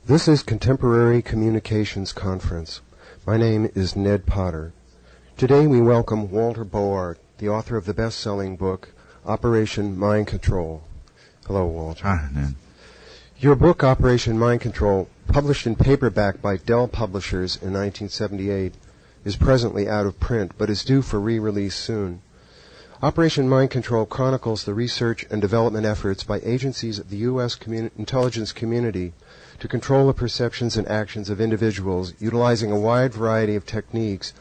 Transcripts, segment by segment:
This is Contemporary Communications Conference. My name is Ned Potter. Today we welcome Walter Bowart, the author of the best-selling book, Operation Mind Control. Hello, Walter. Hi, Ned. Your book, Operation Mind Control, published in paperback by Dell Publishers in 1978, is presently out of print, but is due for re-release soon. Operation Mind Control chronicles the research and development efforts by agencies of the U.S. intelligence community to control the perceptions and actions of individuals utilizing a wide variety of techniques,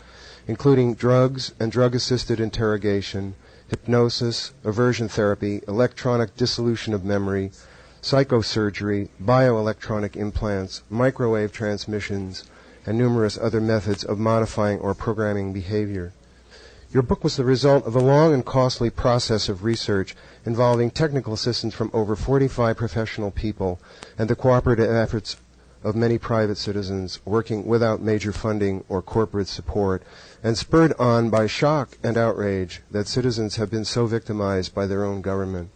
including drugs and drug-assisted interrogation, hypnosis, aversion therapy, electronic dissolution of memory, psychosurgery, bioelectronic implants, microwave transmissions, and numerous other methods of modifying or programming behavior. Your book was the result of a long and costly process of research involving technical assistance from over 45 professional people and the cooperative efforts of many private citizens working without major funding or corporate support, and spurred on by shock and outrage that citizens have been so victimized by their own government.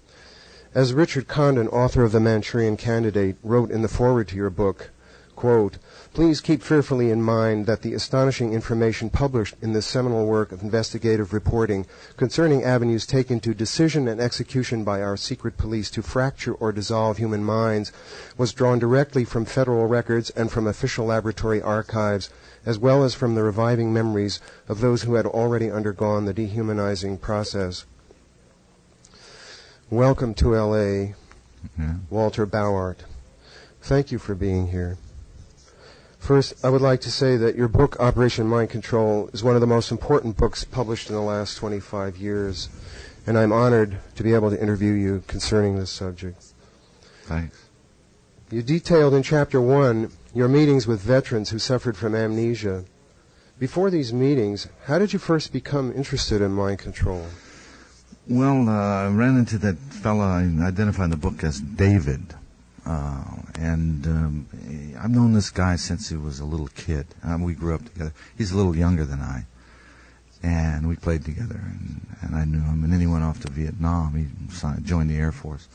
As Richard Condon, author of The Manchurian Candidate, wrote in the foreword to your book, quote, "Please keep fearfully in mind that the astonishing information published in this seminal work of investigative reporting concerning avenues taken to decision and execution by our secret police to fracture or dissolve human minds was drawn directly from federal records and from official laboratory archives, as well as from the reviving memories of those who had already undergone the dehumanizing process." Welcome to L.A., Walter Bowart. Thank you for being here. First, I would like to say that your book, Operation Mind Control, is one of the most important books published in the last 25 years, and I'm honored to be able to interview you concerning this subject. Thanks. You detailed in Chapter 1 your meetings with veterans who suffered from amnesia. Before these meetings, how did you first become interested in mind control? Well, I ran into that fellow I identified in the book as David. I've known this guy since he was a little kid. We grew up together. He's a little younger than I. And we played together. And I knew him. And then he went off to Vietnam. He joined the Air Force.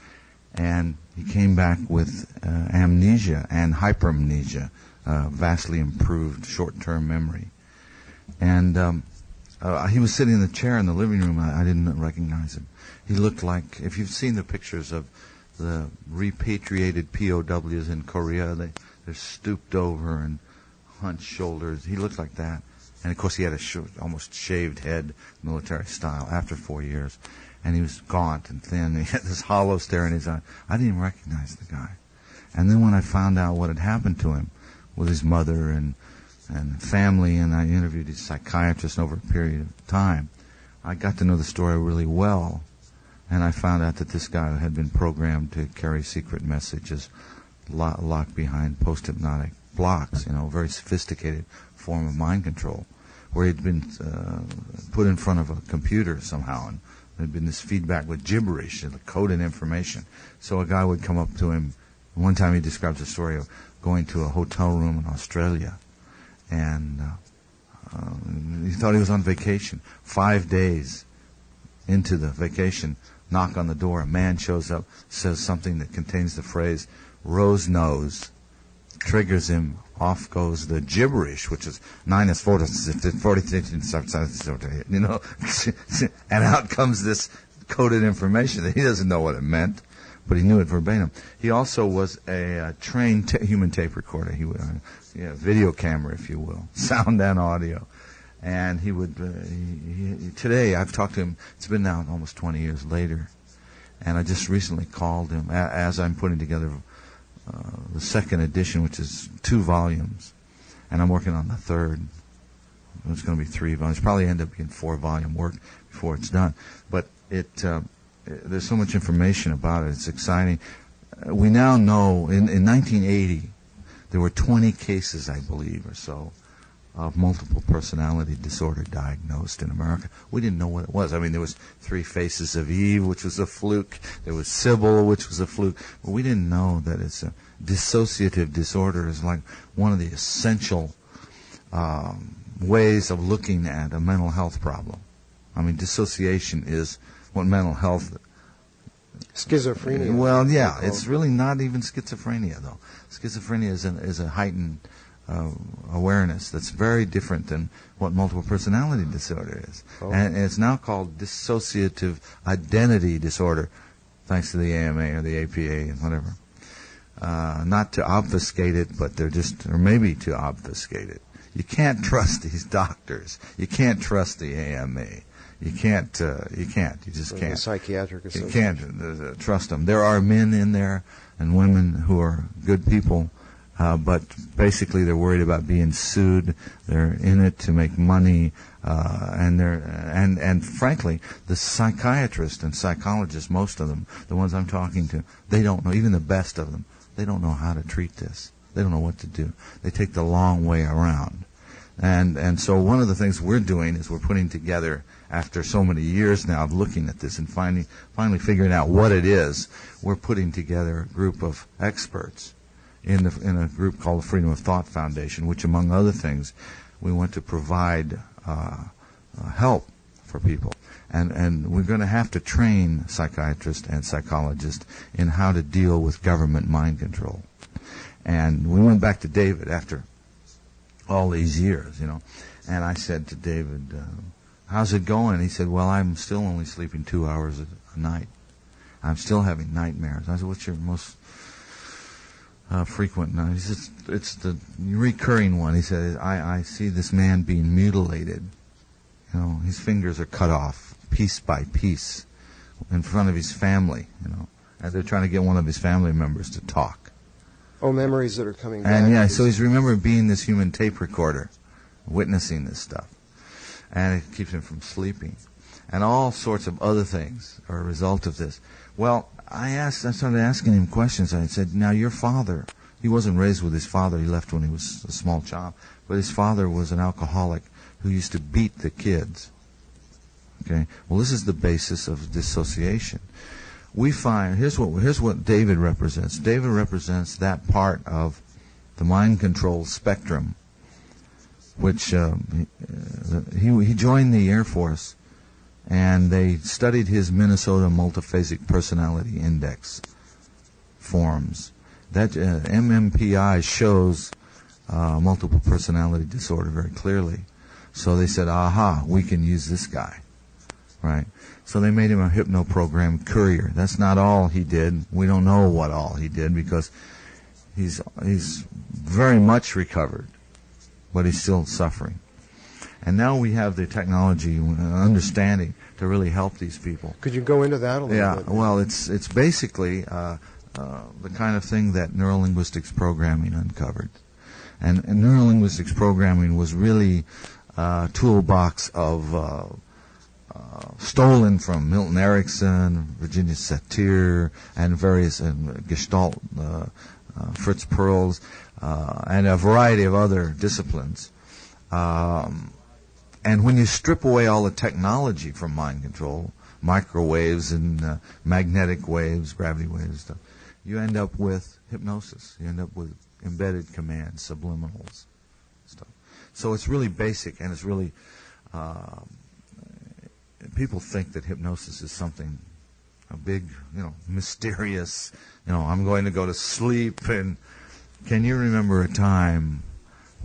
And he came back with amnesia and hypermnesia, vastly improved short-term memory. And he was sitting in the chair in the living room. I didn't recognize him. He looked like, if you've seen the pictures of the repatriated POWs in Korea, they're stooped over and hunched shoulders. He looked like that. And, of course, he had a almost shaved head, military style, after 4 years. And he was gaunt and thin. He had this hollow stare in his eye. I didn't even recognize the guy. And then when I found out what had happened to him with his mother and family, and I interviewed his psychiatrist over a period of time, I got to know the story really well. And I found out that this guy had been programmed to carry secret messages locked behind post-hypnotic blocks, a very sophisticated form of mind control, where he'd been put in front of a computer somehow, and there'd been this feedback with gibberish, coded information. So a guy would come up to him. One time he describes a story of going to a hotel room in Australia, and he thought he was on vacation. 5 days into the vacation, knock on the door, a man shows up, says something that contains the phrase, "Rose nose," triggers him, off goes the gibberish, which is 9 is 4, and out comes this coded information that he doesn't know what it meant, but he knew it verbatim. He also was a trained human tape recorder. He was video camera, if you will, sound and audio. And he would, today I've talked to him, it's been now almost 20 years later, and I just recently called him as I'm putting together the second edition, which is 2 volumes, and I'm working on the third. It's going to be 3 volumes. Probably end up being 4-volume work before it's done. But there's so much information about it. It's exciting. We now know, in 1980, there were 20 cases, I believe, or so, of multiple personality disorder diagnosed in America. We didn't know what it was. I mean, there was 3 Faces of Eve, which was a fluke. There was Sybil, which was a fluke. But we didn't know that it's a dissociative disorder is like one of the essential ways of looking at a mental health problem. I mean, dissociation is what mental health Schizophrenia. Well, yeah, it's really not even schizophrenia, though. Schizophrenia is a heightened awareness that's very different than what multiple personality disorder is. Oh. And it's now called dissociative identity disorder, thanks to the AMA or the APA and whatever. Not to obfuscate it, but or maybe to obfuscate it. You can't trust these doctors. You can't trust the AMA. You can't. You just can't. The psychiatric You association. can't trust them. There are men in there and women who are good people, but basically they're worried about being sued. They're in it to make money, and frankly, the psychiatrists and psychologists, most of them, the ones I'm talking to, they don't know. Even the best of them, they don't know how to treat this. They don't know what to do. They take the long way around. And so one of the things we're doing is we're putting together, after so many years now of looking at this and finally figuring out what it is, we're putting together a group of experts in a group called the Freedom of Thought Foundation, which, among other things, we want to provide help for people. And we're going to have to train psychiatrists and psychologists in how to deal with government mind control. And we went back to David after all these years, and I said to David, how's it going? He said, well, I'm still only sleeping 2 hours a night. I'm still having nightmares. I said, what's your most frequent night? He said, it's the recurring one. He said, I see this man being mutilated. His fingers are cut off piece by piece in front of his family, and they're trying to get one of his family members to talk. Oh, memories that are coming back. And yeah, so he's remembering being this human tape recorder, witnessing this stuff. And it keeps him from sleeping. And all sorts of other things are a result of this. Well, I started asking him questions. I said, now your father, he wasn't raised with his father. He left when he was a small child. But his father was an alcoholic who used to beat the kids. Okay? Well, this is the basis of dissociation. We find, here's what David represents. David represents that part of the mind control spectrum, which he joined the Air Force, and they studied his Minnesota Multiphasic Personality Index forms. That MMPI shows multiple personality disorder very clearly. So they said, aha, we can use this guy, right? So they made him a hypno-program courier. That's not all he did. We don't know what all he did because he's very much recovered, but he's still suffering. And now we have the technology and understanding to really help these people. Could you go into that a little bit? Yeah, well, it's basically the kind of thing that neurolinguistics programming uncovered. And neurolinguistics programming was really a toolbox of stolen from Milton Erickson, Virginia Satir, and various Gestalt, Fritz Perls, and a variety of other disciplines. And when you strip away all the technology from mind control, microwaves and magnetic waves, gravity waves, stuff, you end up with hypnosis. You end up with embedded commands, subliminals, stuff. So it's really basic, and it's really people think that hypnosis is something, a big, mysterious, I'm going to go to sleep. And can you remember a time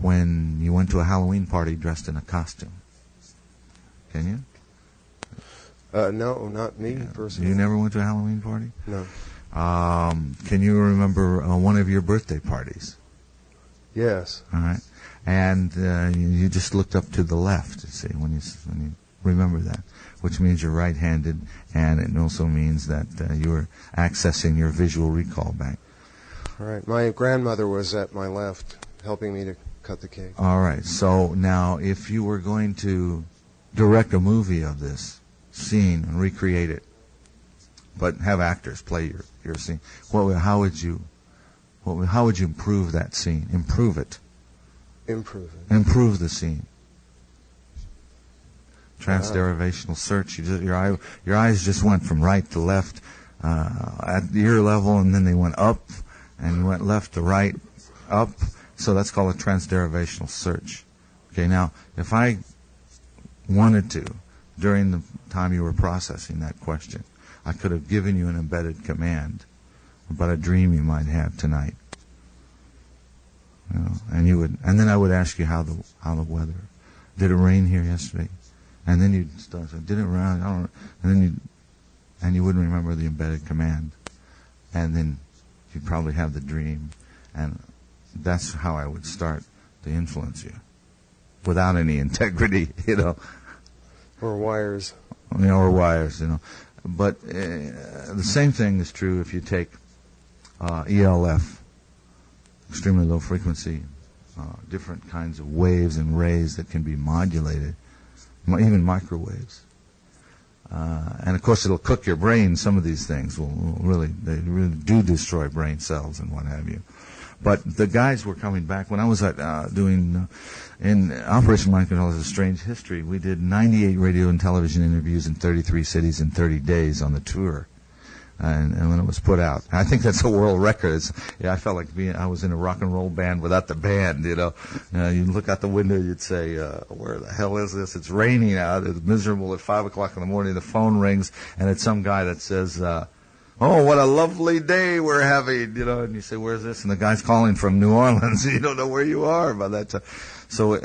when you went to a Halloween party dressed in a costume? Can you? No, not me personally. You never went to a Halloween party? No. Can you remember one of your birthday parties? Yes. All right. And you just looked up to the left, you see, when you remember that, which means you're right-handed, and it also means that you were accessing your visual recall bank. All right. My grandmother was at my left, helping me to cut the cake. All right. So now, if you were going to direct a movie of this scene and recreate it, but have actors play your scene, how would you improve that scene? Improve it. Improve it. Improve the scene. Transderivational search. Your eyes just went from right to left at the ear level, and then they went up, and you went left to right, up. So that's called a transderivational search. Okay, now, if I wanted to, during the time you were processing that question, I could have given you an embedded command about a dream you might have tonight. You know, and then I would ask you how the weather. Did it rain here yesterday? And then you'd start saying, did it rain? I don't know. And then you wouldn't remember the embedded command. And then you'd probably have the dream. And that's how I would start to influence you. Without any integrity, you know. Or wires. You know, or wires, you know. But the same thing is true if you take ELF, extremely low frequency, different kinds of waves and rays that can be modulated, even microwaves. And of course it'll cook your brain. Some of these things they really do destroy brain cells and what have you. But the guys were coming back. When I was doing in Operation Mind Control is a Strange History, we did 98 radio and television interviews in 33 cities in 30 days on the tour. And when it was put out, I think that's a world record. I felt like I was in a rock and roll band without the band. You know, you look out the window, you'd say, "Where the hell is this? It's raining out. It's miserable." At 5:00 in the morning, the phone rings, and it's some guy that says, "Oh, what a lovely day we're having." You know, and you say, "Where's this?" And the guy's calling from New Orleans. You don't know where you are by that time. So,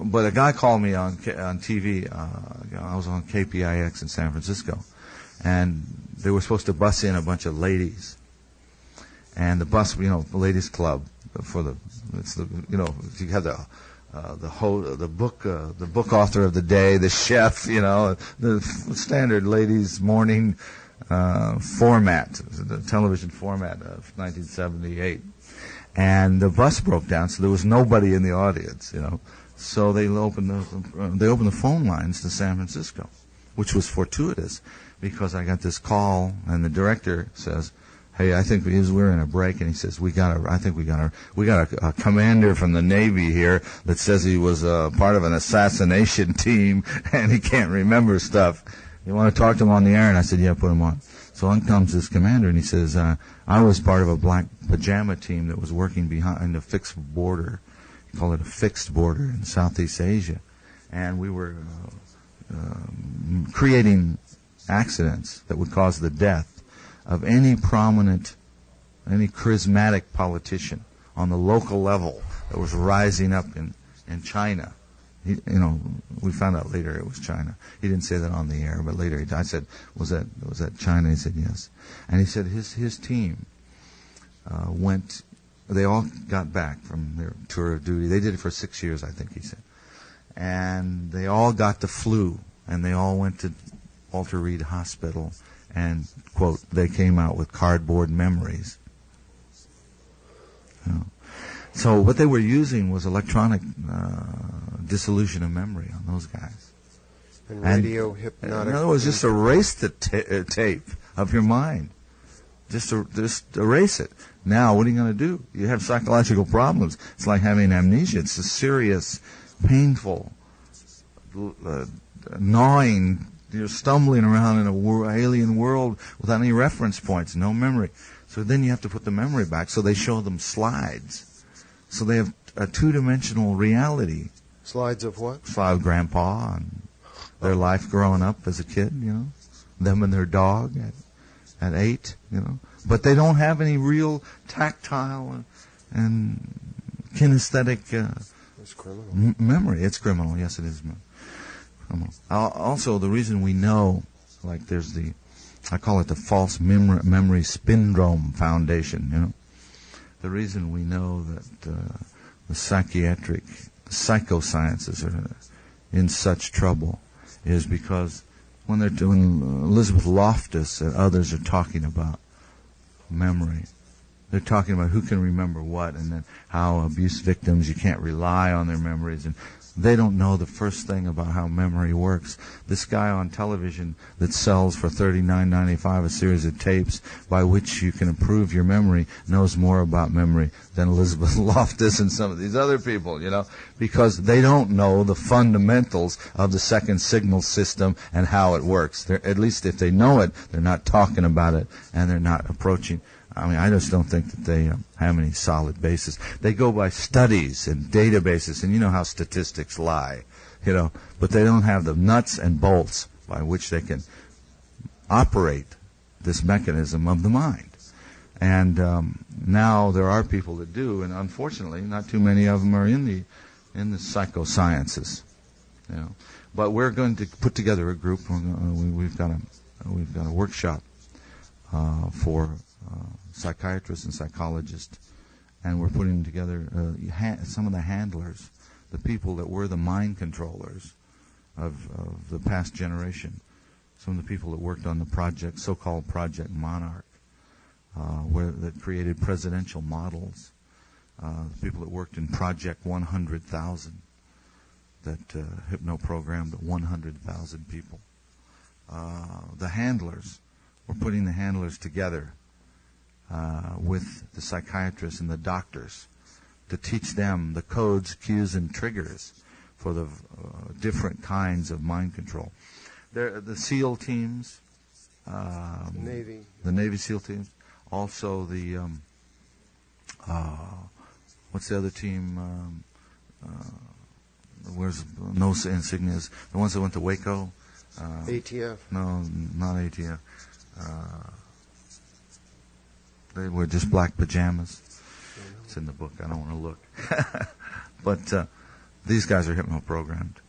but a guy called me on TV. I was on KPIX in San Francisco, and they were supposed to bus in a bunch of ladies, and the bus, you know, the ladies' club you have the book author of the day, the chef, you know, the standard ladies' morning format, the television format of 1978, and the bus broke down, so there was nobody in the audience, you know, so they opened the phone lines to San Francisco, which was fortuitous. Because I got this call, and the director says, "Hey, I think we're in a break," and he says, "We got a commander from the Navy here that says he was part of an assassination team, and he can't remember stuff. You want to talk to him on the air?" And I said, "Yeah, put him on." So on comes this commander, and he says, "I was part of a black pajama team that was working behind a fixed border. You call it a fixed border in Southeast Asia, and we were creating accidents that would cause the death of any prominent, any charismatic politician on the local level that was rising up in China." You know, we found out later it was China. He didn't say that on the air, but later I said, "Was that China?" He said, "Yes." And he said his team went. They all got back from their tour of duty. They did it for 6 years, I think he said, and they all got the flu, and they all went to Walter Reed Hospital, and, quote, "they came out with cardboard memories." You know. So what they were using was electronic dissolution of memory on those guys. And radio hypnotic. In other words, just erase the tape of your mind. Just erase it. Now, what are you going to do? You have psychological problems. It's like having amnesia. It's a serious, painful, gnawing. You're stumbling around in an alien world without any reference points, no memory. So then you have to put the memory back. So they show them slides. So they have a two-dimensional reality. Slides of what? Slide of Grandpa and their life growing up as a kid, you know. Them and their dog at 8, you know. But they don't have any real tactile and kinesthetic it's criminal. Memory. It's criminal. Yes, it is. Also, the reason we know, like there's I call it the false memory syndrome foundation, you know. The reason we know that the psychosciences are in such trouble is because when they're doing, Elizabeth Loftus and others are talking about memory. They're talking about who can remember what, and then how abuse victims, you can't rely on their memories, and they don't know the first thing about how memory works. This guy on television that sells for $39.95 a series of tapes by which you can improve your memory knows more about memory than Elizabeth Loftus and some of these other people, you know, because they don't know the fundamentals of the second signal system and how it works. At least if they know it, they're not talking about it, and they're not approaching. I mean, I just don't think that they have any solid basis. They go by studies and databases, and you know how statistics lie, you know, but they don't have the nuts and bolts by which they can operate this mechanism of the mind. And now there are people that do, and unfortunately, not too many of them are in the psychosciences. But we're going to put together a group. We've got a workshop for psychiatrists and psychologists, and we're putting together some of the handlers, the people that were the mind controllers of the past generation. Some of the people that worked on the project, so-called Project Monarch, that created presidential models. People that worked in Project 100,000, that hypno-programmed 100,000 people. The handlers, we're putting the handlers together with the psychiatrists and the doctors to teach them the codes, cues, and triggers for the different kinds of mind control. The SEAL teams, the Navy SEAL teams, also the what's the other team? Where's no insignias? The ones that went to Waco. ATF. No, not ATF. They were just black pajamas. It's in the book. I don't want to look. But these guys are hypno-programmed.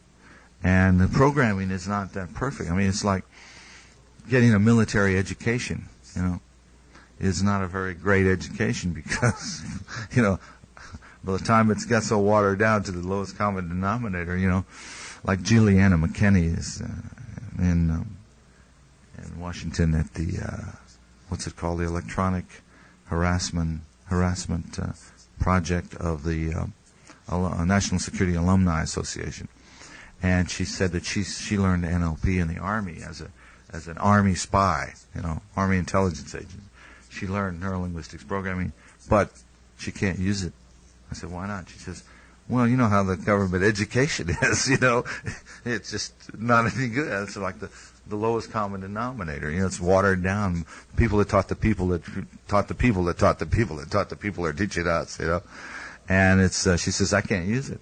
And the programming is not that perfect. I mean, it's like getting a military education, is not a very great education because, by the time it's got so watered down to the lowest common denominator, like Juliana McKinney is in Washington at the, what's it called, the Electronic Harassment Project of the National Security Alumni Association. And she said that she learned NLP in the Army as an Army spy, Army intelligence agent. She learned neurolinguistics programming, but she can't use it. I said, why not? She says, well, you know how the government education is, it's just not any good. It's like the lowest common denominator. It's watered down. People that taught the people that taught the people that taught the people that taught the people are teaching us, And it's she says, I can't use it.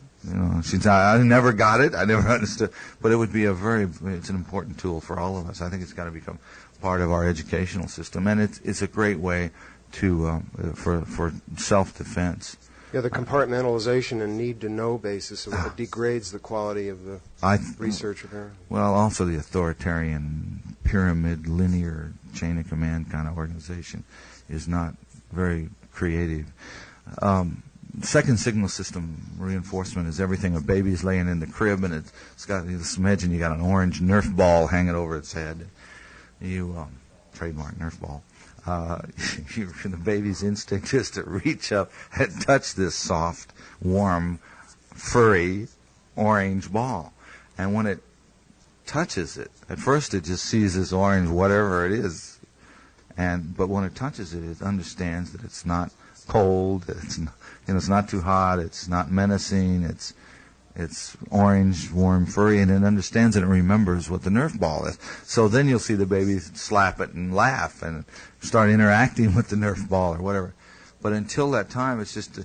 She said, I never got it. I never understood. But it would be it's an important tool for all of us. I think it's got to become part of our educational system. And it's a great way to for self-defense. Yeah, the compartmentalization and need-to-know basis degrades the quality of the research, apparently. Well, also the authoritarian, pyramid, linear, chain of command kind of organization is not very creative. Second signal system reinforcement is everything. A baby's laying in the crib, and it's got, just imagine you got an orange Nerf ball hanging over its head. You trademark Nerf ball. The baby's instinct is to reach up and touch this soft, warm, furry, orange ball. And when it touches it, at first it just sees this orange whatever it is. But when it touches it, it understands that it's not cold, it's not too hot, it's not menacing, it's orange, warm, furry, and it understands it and remembers what the Nerf ball is. So then you'll see the baby slap it and laugh and start interacting with the Nerf ball or whatever. But until that time, it's just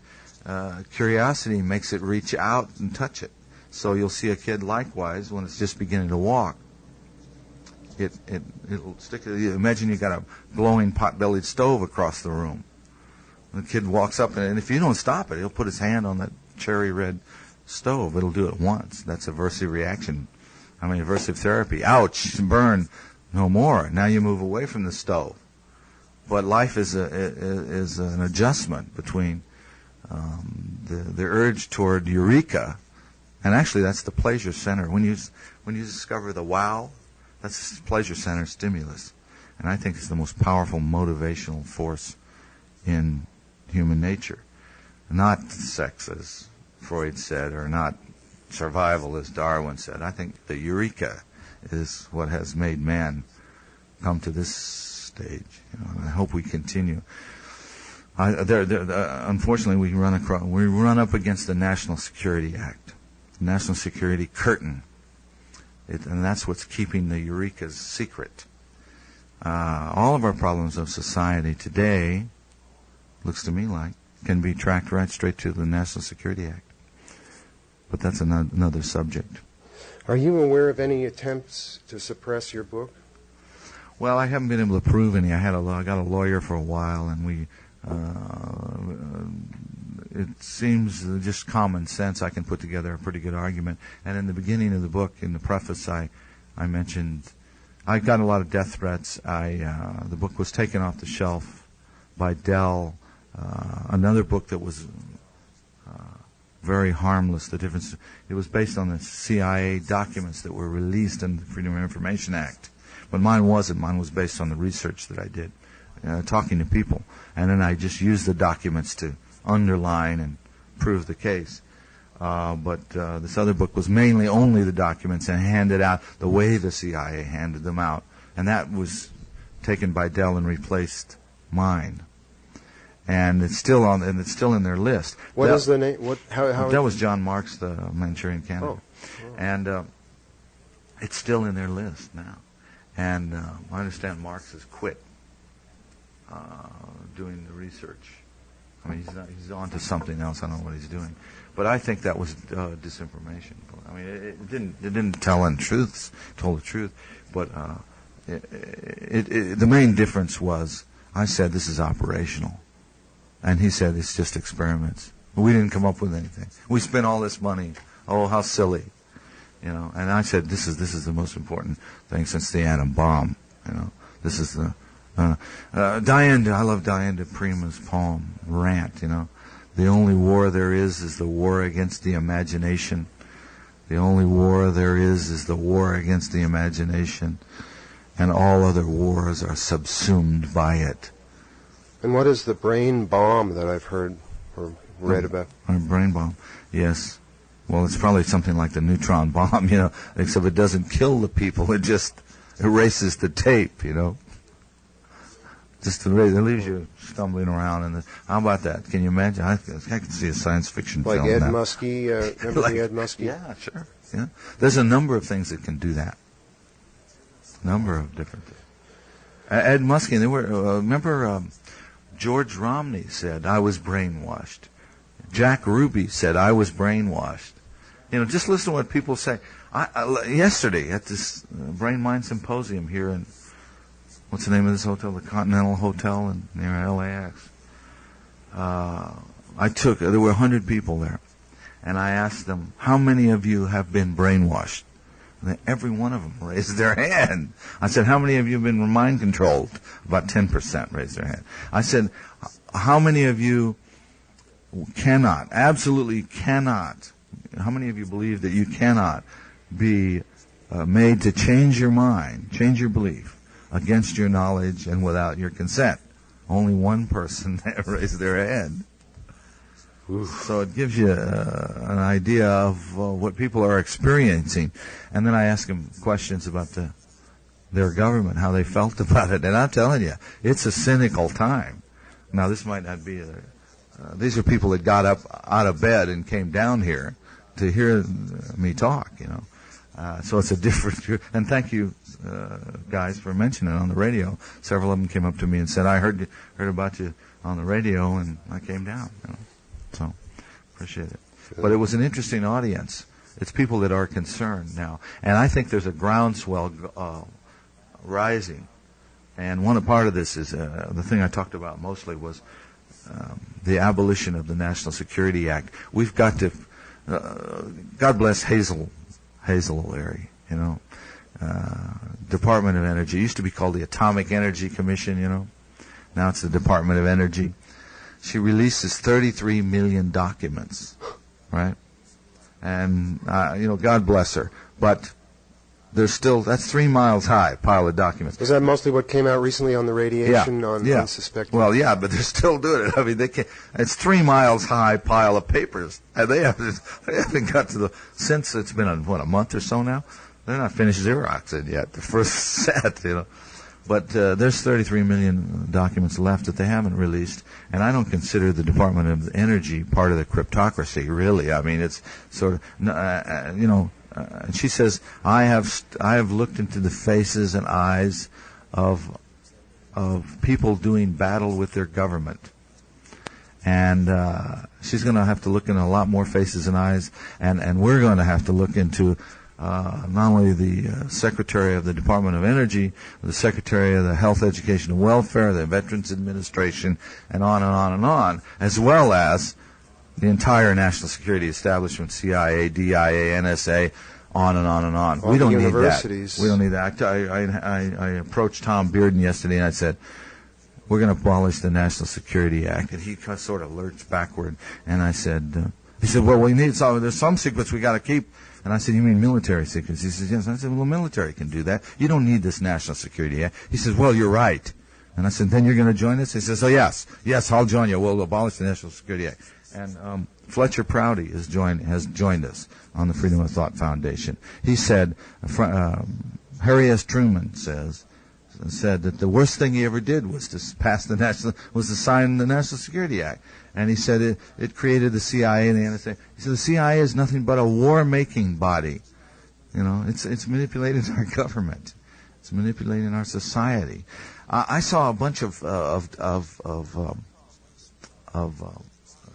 curiosity makes it reach out and touch it. So you'll see a kid likewise when it's just beginning to walk. It'll stick. Imagine you got a glowing pot-bellied stove across the room. The kid walks up, and if you don't stop it, he'll put his hand on that cherry red stove. It'll do it once. That's aversive reaction. Aversive therapy. Ouch, burn, no more. Now you move away from the stove. But life is an adjustment between the urge toward eureka, and actually that's the pleasure center. When you discover the wow, that's the pleasure center stimulus, and I think it's the most powerful motivational force in human nature. Not sex, as Freud said, or not survival, as Darwin said. I think the eureka is what has made man come to this stage. And I hope we continue. Unfortunately, we run up against the National Security Act, the National Security Curtain, and that's what's keeping the eurekas secret. All of our problems of society today, looks to me like, can be tracked right straight to the National Security Act. But that's another subject. Are you aware of any attempts to suppress your book? Well, I haven't been able to prove any. I got a lawyer for a while, and we. It seems just common sense. I can put together a pretty good argument. And in the beginning of the book, in the preface, I mentioned I got a lot of death threats. The book was taken off the shelf by Dell. Another book that was very harmless. The difference. It was based on the CIA documents that were released in the Freedom of Information Act. But mine wasn't. Mine was based on the research that I did, talking to people. And then I just used the documents to underline and prove the case. But this other book was mainly only the documents and handed out the way the CIA handed them out. And that was taken by Dell and replaced mine. And it's still in their list. What is the name? How that was John Marks, the Manchurian Candidate. Oh. And it's still in their list now. And I understand Marx has quit doing the research. I mean, he's on to something else. I don't know what he's doing. But I think that was disinformation. I mean, it didn't tell the truth. But the main difference was I said this is operational. And he said it's just experiments. We didn't come up with anything. We spent all this money. Oh, how silly. And I said this is the most important thing since the atom bomb. This is the Diane. I love Diane de Prima's poem Rant. The only war there is the war against the imagination. The only war there is the war against the imagination, and all other wars are subsumed by it. And what is the brain bomb that I've heard or read about? A brain bomb, yes. Well, it's probably something like the neutron bomb, except it doesn't kill the people. It just erases the tape, Just it leaves you stumbling around. And how about that? Can you imagine? I can see a science fiction like film. Ed now. Muskie, remember the Ed Muskie? Yeah, sure. Yeah, there's a number of things that can do that. Number of different things. Ed Muskie, they were. Remember, George Romney said, "I was brainwashed." Jack Ruby said, "I was brainwashed." Just listen to what people say. Yesterday at this Brain Mind Symposium here in, what's the name of this hotel? The Continental Hotel near LAX. There were 100 people there, and I asked them, how many of you have been brainwashed? And every one of them raised their hand. I said, how many of you have been mind controlled? About 10% raised their hand. I said, how many of you absolutely cannot, how many of you believe that you cannot be made to change your mind, change your belief against your knowledge and without your consent? Only one person raised their hand. So it gives you an idea of what people are experiencing. And then I ask them questions about their government, how they felt about it. And I'm telling you, it's a cynical time. Now, this might not be these are people that got up out of bed and came down here to hear me talk, So it's a different. And thank you, guys, for mentioning it on the radio. Several of them came up to me and said, "I heard about you on the radio, and I came down." So appreciate it. But it was an interesting audience. It's people that are concerned now, and I think there's a groundswell rising. And one part of this is the thing I talked about mostly was the abolition of the National Security Act. We've got to. God bless Hazel Larry, Department of Energy. It used to be called the Atomic Energy Commission, Now it's the Department of Energy. She releases 33 million documents, right? And, God bless her. But there's still, that's 3 miles high, pile of documents. Was that mostly what came out recently on the radiation on unsuspected? Well, yeah, but they're still doing it. I mean, it's 3 miles high pile of papers. And they haven't got to since it's been, a month or so now? They're not finished Xeroxing yet, the first set, But there's 33 million documents left that they haven't released, and I don't consider the Department of Energy part of the cryptocracy, really. I mean, it's sort of, and she says, I have looked into the faces and eyes of people doing battle with their government. And she's going to have to look in a lot more faces and eyes, and we're going to have to look into not only the Secretary of the Department of Energy, the Secretary of the Health, Education, and Welfare, the Veterans Administration, and on and on and on, as well as the entire national security establishment, CIA, DIA, NSA, on and on and on. All we don't the need that. universities. We don't need that. I approached Tom Bearden yesterday and I said, we're going to abolish the National Security Act. And he sort of lurched backward. And I said, he said, well, we need some, there's some secrets we got to keep. And I said, you mean military secrets? He says, yes. And I said, well, the military can do that. You don't need this National Security Act. He says, well, you're right. And I said, then you're going to join us? He says, oh, yes, I'll join you. We'll abolish the National Security Act. And Fletcher Prouty has joined us on the Freedom of Thought Foundation. He said, Harry S. Truman said that the worst thing he ever did was to sign the National Security Act. And he said it created the CIA and the NSA. He said the CIA is nothing but a war-making body. You know, it's manipulating our government. It's manipulating our society. I saw a bunch of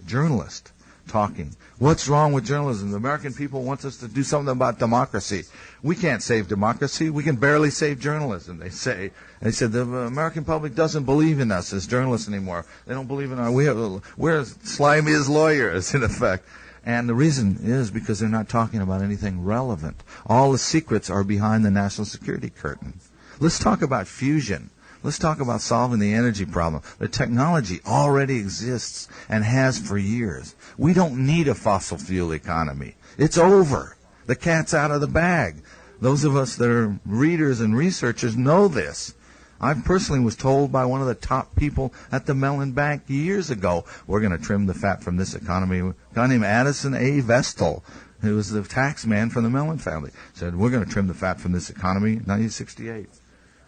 journalists talking. What's wrong with journalism? The American people want us to do something about democracy. We can't save democracy. We can barely save journalism, they say. They said the American public doesn't believe in us as journalists anymore. They don't believe in we're slimy as lawyers, in effect. And the reason is because they're not talking about anything relevant. All the secrets are behind the national security curtain. Let's talk about fusion. Let's talk about solving the energy problem. The technology already exists and has for years. We don't need a fossil fuel economy. It's over. The cat's out of the bag. Those of us that are readers and researchers know this. I personally was told by one of the top people at the Mellon Bank years ago, we're going to trim the fat from this economy. A guy named Addison A. Vestal, who was the tax man from the Mellon family, said, we're going to trim the fat from this economy in 1968.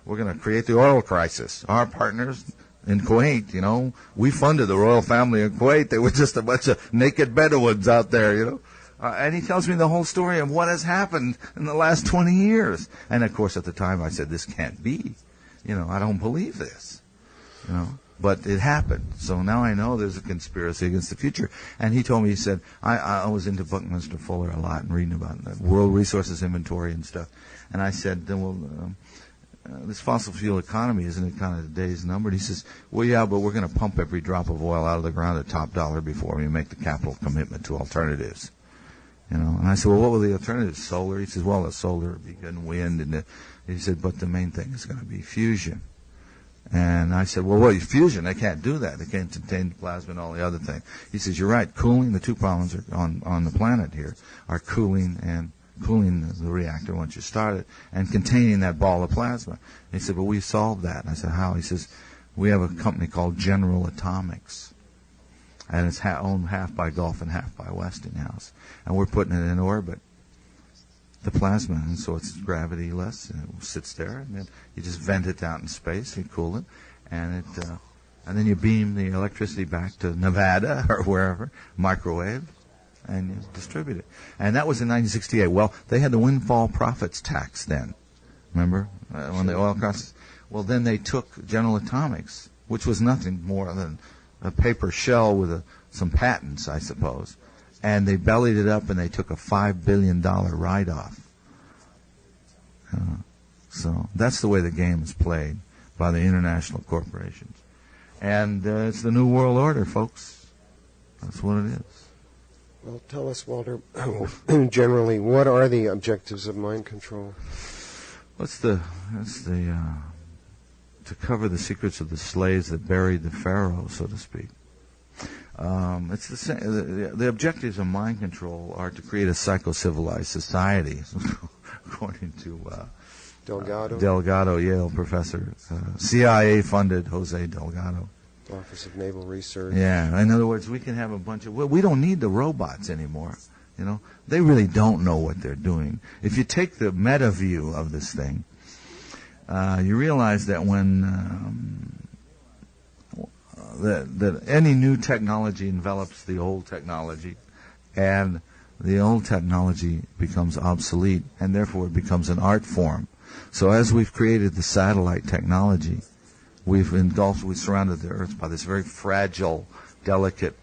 We're going to create the oil crisis. Our partners in Kuwait, you know, we funded the royal family in Kuwait. They were just a bunch of naked Bedouins out there, you know. And he tells me the whole story of what has happened in the last 20 years. And, of course, at the time I said, this can't be. You know, I don't believe this. You know, but it happened. So now I know there's a conspiracy against the future. And he told me, he said, I was into Buckminster Fuller a lot and reading about that World Resources Inventory and stuff. And I said, well, this fossil fuel economy, isn't it kind of the days numbered? He says, well, yeah, but we're going to pump every drop of oil out of the ground at top dollar before we make the capital commitment to alternatives. You know, and I said, well, what were the alternatives? Solar? He says, well, the solar would be good and wind. And he said, but the main thing is going to be fusion. And I said, well, fusion, they can't do that. They can't contain plasma and all the other things. He says, you're right. Cooling, the two problems are on the planet here are cooling the reactor once you start it, and containing that ball of plasma. He said, but we solved that. And I said, how? He says, we have a company called General Atomics, and it's owned half by Gulf and half by Westinghouse, and we're putting it in orbit, the plasma, and so it's gravity-less, and it sits there, and then you just vent it out in space, you cool it, and then you beam the electricity back to Nevada or wherever, microwave, and you distribute it. And that was in 1968. Well, they had the windfall profits tax then. Remember? When the oil costs. Well, then they took General Atomics, which was nothing more than a paper shell with some patents, I suppose. And they bellied it up and they took a $5 billion write-off. So that's the way the game is played by the international corporations. And it's the New World Order, folks. That's what it is. Well, tell us, Walter, generally, what are the objectives of mind control? To cover the secrets of the slaves that buried the pharaoh, so to speak. It's the same. The objectives of mind control are to create a psycho-civilized society, according to Delgado, Yale professor, CIA-funded Jose Delgado. Office of Naval Research. Yeah, in other words, we can have a bunch of... Well, we don't need the robots anymore, you know. They really don't know what they're doing. If you take the meta view of this thing, you realize that when... that any new technology envelops the old technology, and the old technology becomes obsolete, and therefore it becomes an art form. So as we've created the satellite technology, we've surrounded the Earth by this very fragile, delicate,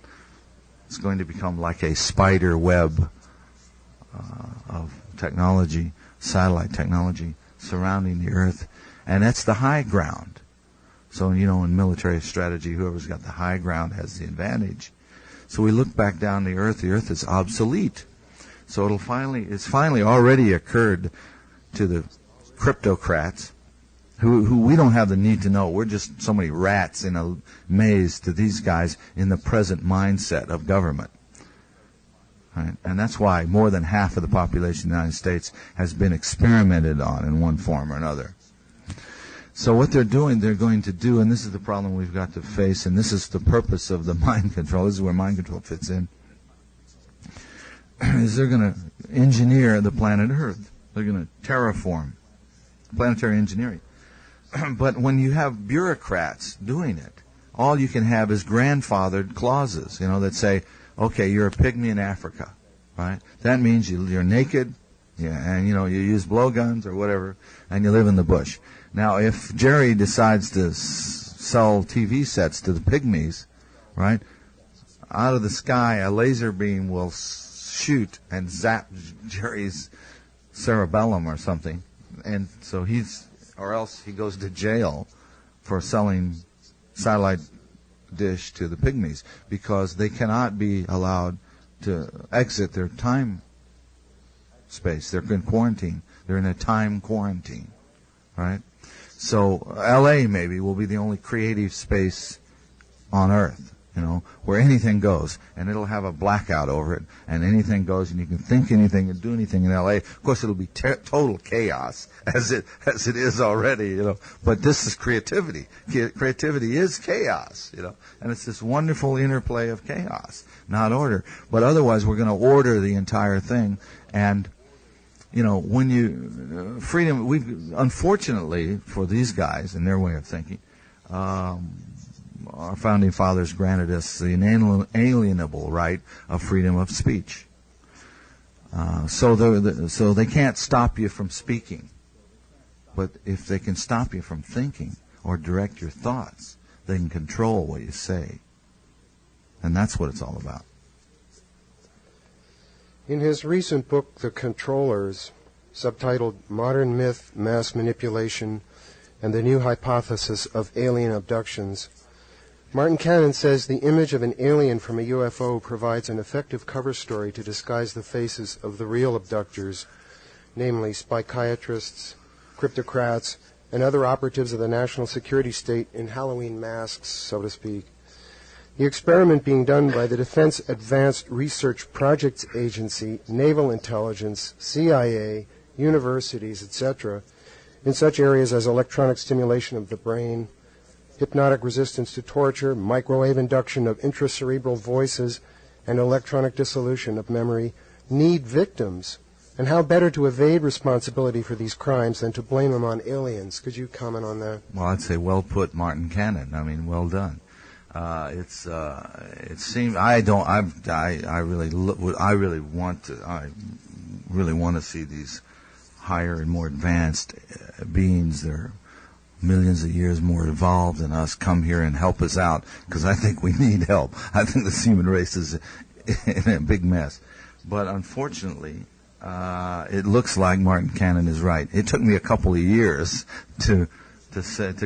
it's going to become like a spider web of technology, satellite technology surrounding the Earth, and that's the high ground. So, in military strategy, whoever's got the high ground has the advantage. So we look back down the Earth is obsolete. So it's finally already occurred to the cryptocrats, who we don't have the need to know. We're just so many rats in a maze to these guys in the present mindset of government. Right? And that's why more than half of the population of the United States has been experimented on in one form or another. So what they're going to do, and this is the problem we've got to face, and this is the purpose of the mind control, this is where mind control fits in, is they're going to engineer the planet Earth. They're going to terraform, planetary engineering. But when you have bureaucrats doing it, all you can have is grandfathered clauses, that say, okay, you're a pygmy in Africa, right? That means you're naked, and you use blowguns or whatever, and you live in the bush. Now, if Jerry decides to sell TV sets to the pygmies, right, out of the sky a laser beam will shoot and zap Jerry's cerebellum or something, and so or else he goes to jail for selling satellite dish to the pygmies, because they cannot be allowed to exit their time space. They're in quarantine. They're in a time quarantine, right? So L.A. maybe will be the only creative space on Earth, where anything goes, and it'll have a blackout over it, and anything goes, and you can think anything and do anything in L.A. Of course, it'll be total chaos, as it is already, But this is creativity. Creativity is chaos, and it's this wonderful interplay of chaos, not order. But otherwise, we're going to order the entire thing, and when freedom, unfortunately for these guys and their way of thinking, our founding fathers granted us the inalienable right of freedom of speech. So they can't stop you from speaking. But if they can stop you from thinking or direct your thoughts, they can control what you say. And that's what it's all about. In his recent book, The Controllers, subtitled Modern Myth, Mass Manipulation, and the New Hypothesis of Alien Abductions, Martin Cannon says the image of an alien from a UFO provides an effective cover story to disguise the faces of the real abductors, namely psychiatrists, cryptocrats, and other operatives of the national security state in Halloween masks, so to speak. The experiment being done by the Defense Advanced Research Projects Agency, Naval Intelligence, CIA, universities, etc., in such areas as electronic stimulation of the brain, hypnotic resistance to torture, microwave induction of intracerebral voices, and electronic dissolution of memory, need victims. And how better to evade responsibility for these crimes than to blame them on aliens? Could you comment on that? Well, I'd say well put, Martin Cannon. I mean, well done. It seems I really want to see these higher and more advanced beings that are millions of years more evolved than us come here and help us out, because I think we need help. I think this human race is in a big mess. But unfortunately, it looks like Martin Cannon is right. It took me a couple of years to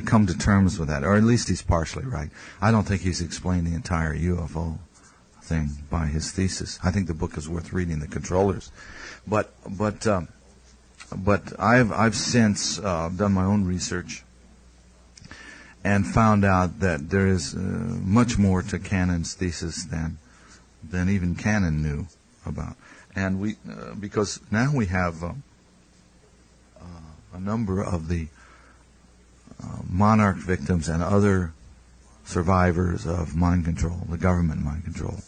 come to terms with that, or at least he's partially right. I don't think he's explained the entire UFO thing by his thesis. I think the book is worth reading, The Controllers. But I've since done my own research and found out that there is much more to Cannon's thesis than even Cannon knew about. And because now we have a number of the monarch victims and other survivors of mind control, the government mind control,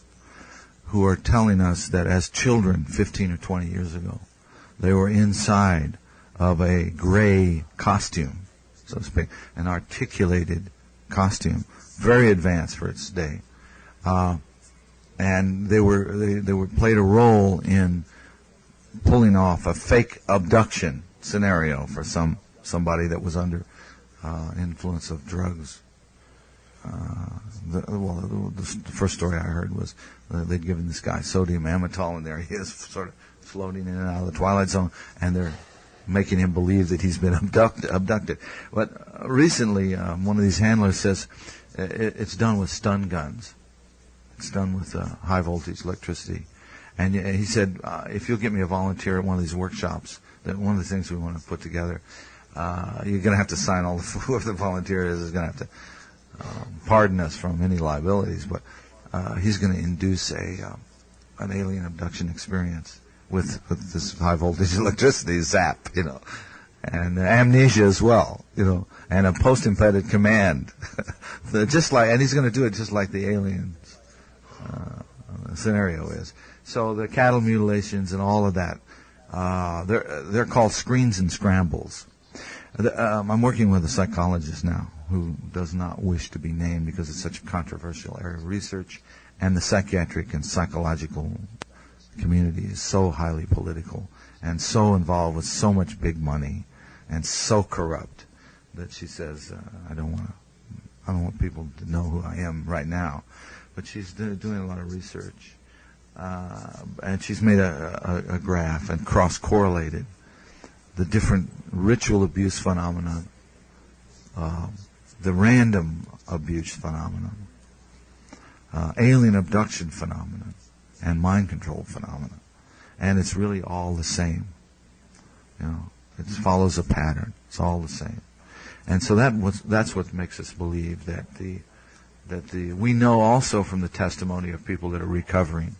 who are telling us that as children 15 or 20 years ago, they were inside of a gray costume, so to speak, an articulated costume, very advanced for its day. And they played a role in pulling off a fake abduction scenario for somebody that was under influence of drugs. the first story I heard was they'd given this guy sodium amytal, and there he is, sort of floating in and out of the Twilight Zone, and they're making him believe that he's been abducted. But recently, one of these handlers says it's done with stun guns. It's done with high voltage electricity. And he said, if you'll get me a volunteer at one of these workshops, that one of the things we want to put together, you're going to have to sign all the, whoever the volunteer is going to have to pardon us from any liabilities, but he's going to induce an alien abduction experience with this high voltage electricity zap, and amnesia as well, and a post-embedded command, and he's going to do it just like the aliens scenario is. So the cattle mutilations and all of that, they're called screens and scrambles. I'm working with a psychologist now who does not wish to be named because it's such a controversial area of research, and the psychiatric and psychological community is so highly political and so involved with so much big money and so corrupt that she says, I don't want people to know who I am right now. But she's doing a lot of research, and she's made a graph and cross-correlated the different ritual abuse phenomenon, the random abuse phenomenon, alien abduction phenomenon, and mind control phenomenon. And it's really all the same. It follows a pattern. It's all the same. And so that's what makes us believe that we know also from the testimony of people that are recovering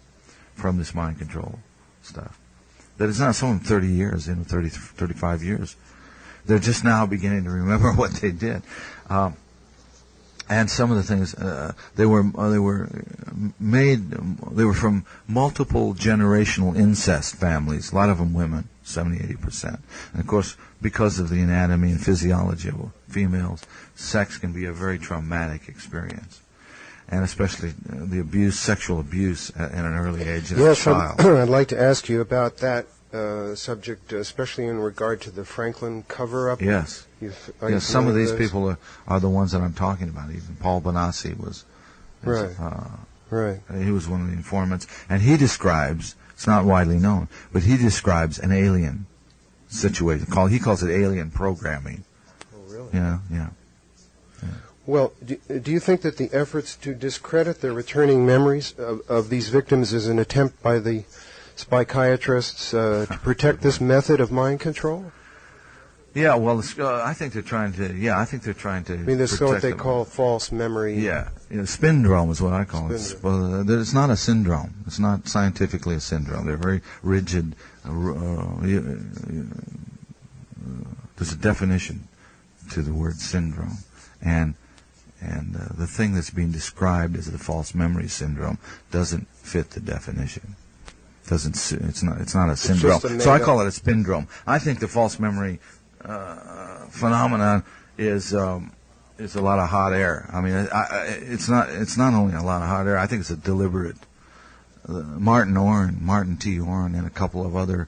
from this mind control stuff, that it's not someone 30 years, 35 years. They're just now beginning to remember what they did. And some of the things, they were from multiple generational incest families, a lot of them women, 70-80%. And of course, because of the anatomy and physiology of females, sex can be a very traumatic experience. And especially the sexual abuse at an early age of a child. I'd like to ask you about that subject, especially in regard to the Franklin cover-up. Yes. Some of these people are the ones that I'm talking about. Even Paul Bonacci was. Right. He was one of the informants, and he describes. It's not widely known, but he describes an alien situation. He calls it alien programming. Oh, really? Yeah. Well, do you think that the efforts to discredit the returning memories of these victims is an attempt by the psychiatrists to protect this method of mind control? Yeah, well, I think they're trying to. I think they're trying to. I mean, this is what they call false memory. Yeah, spindrome is what I call it. Well, it's not a syndrome. It's not scientifically a syndrome. They're very rigid. There's a definition to the word syndrome, and the thing that's being described as the false memory syndrome doesn't fit the definition. It's not a syndrome. So I call it a spindrome. I think the false memory phenomenon is a lot of hot air. I mean, it's not only a lot of hot air. I think it's a deliberate. Martin T. Orn, and a couple of other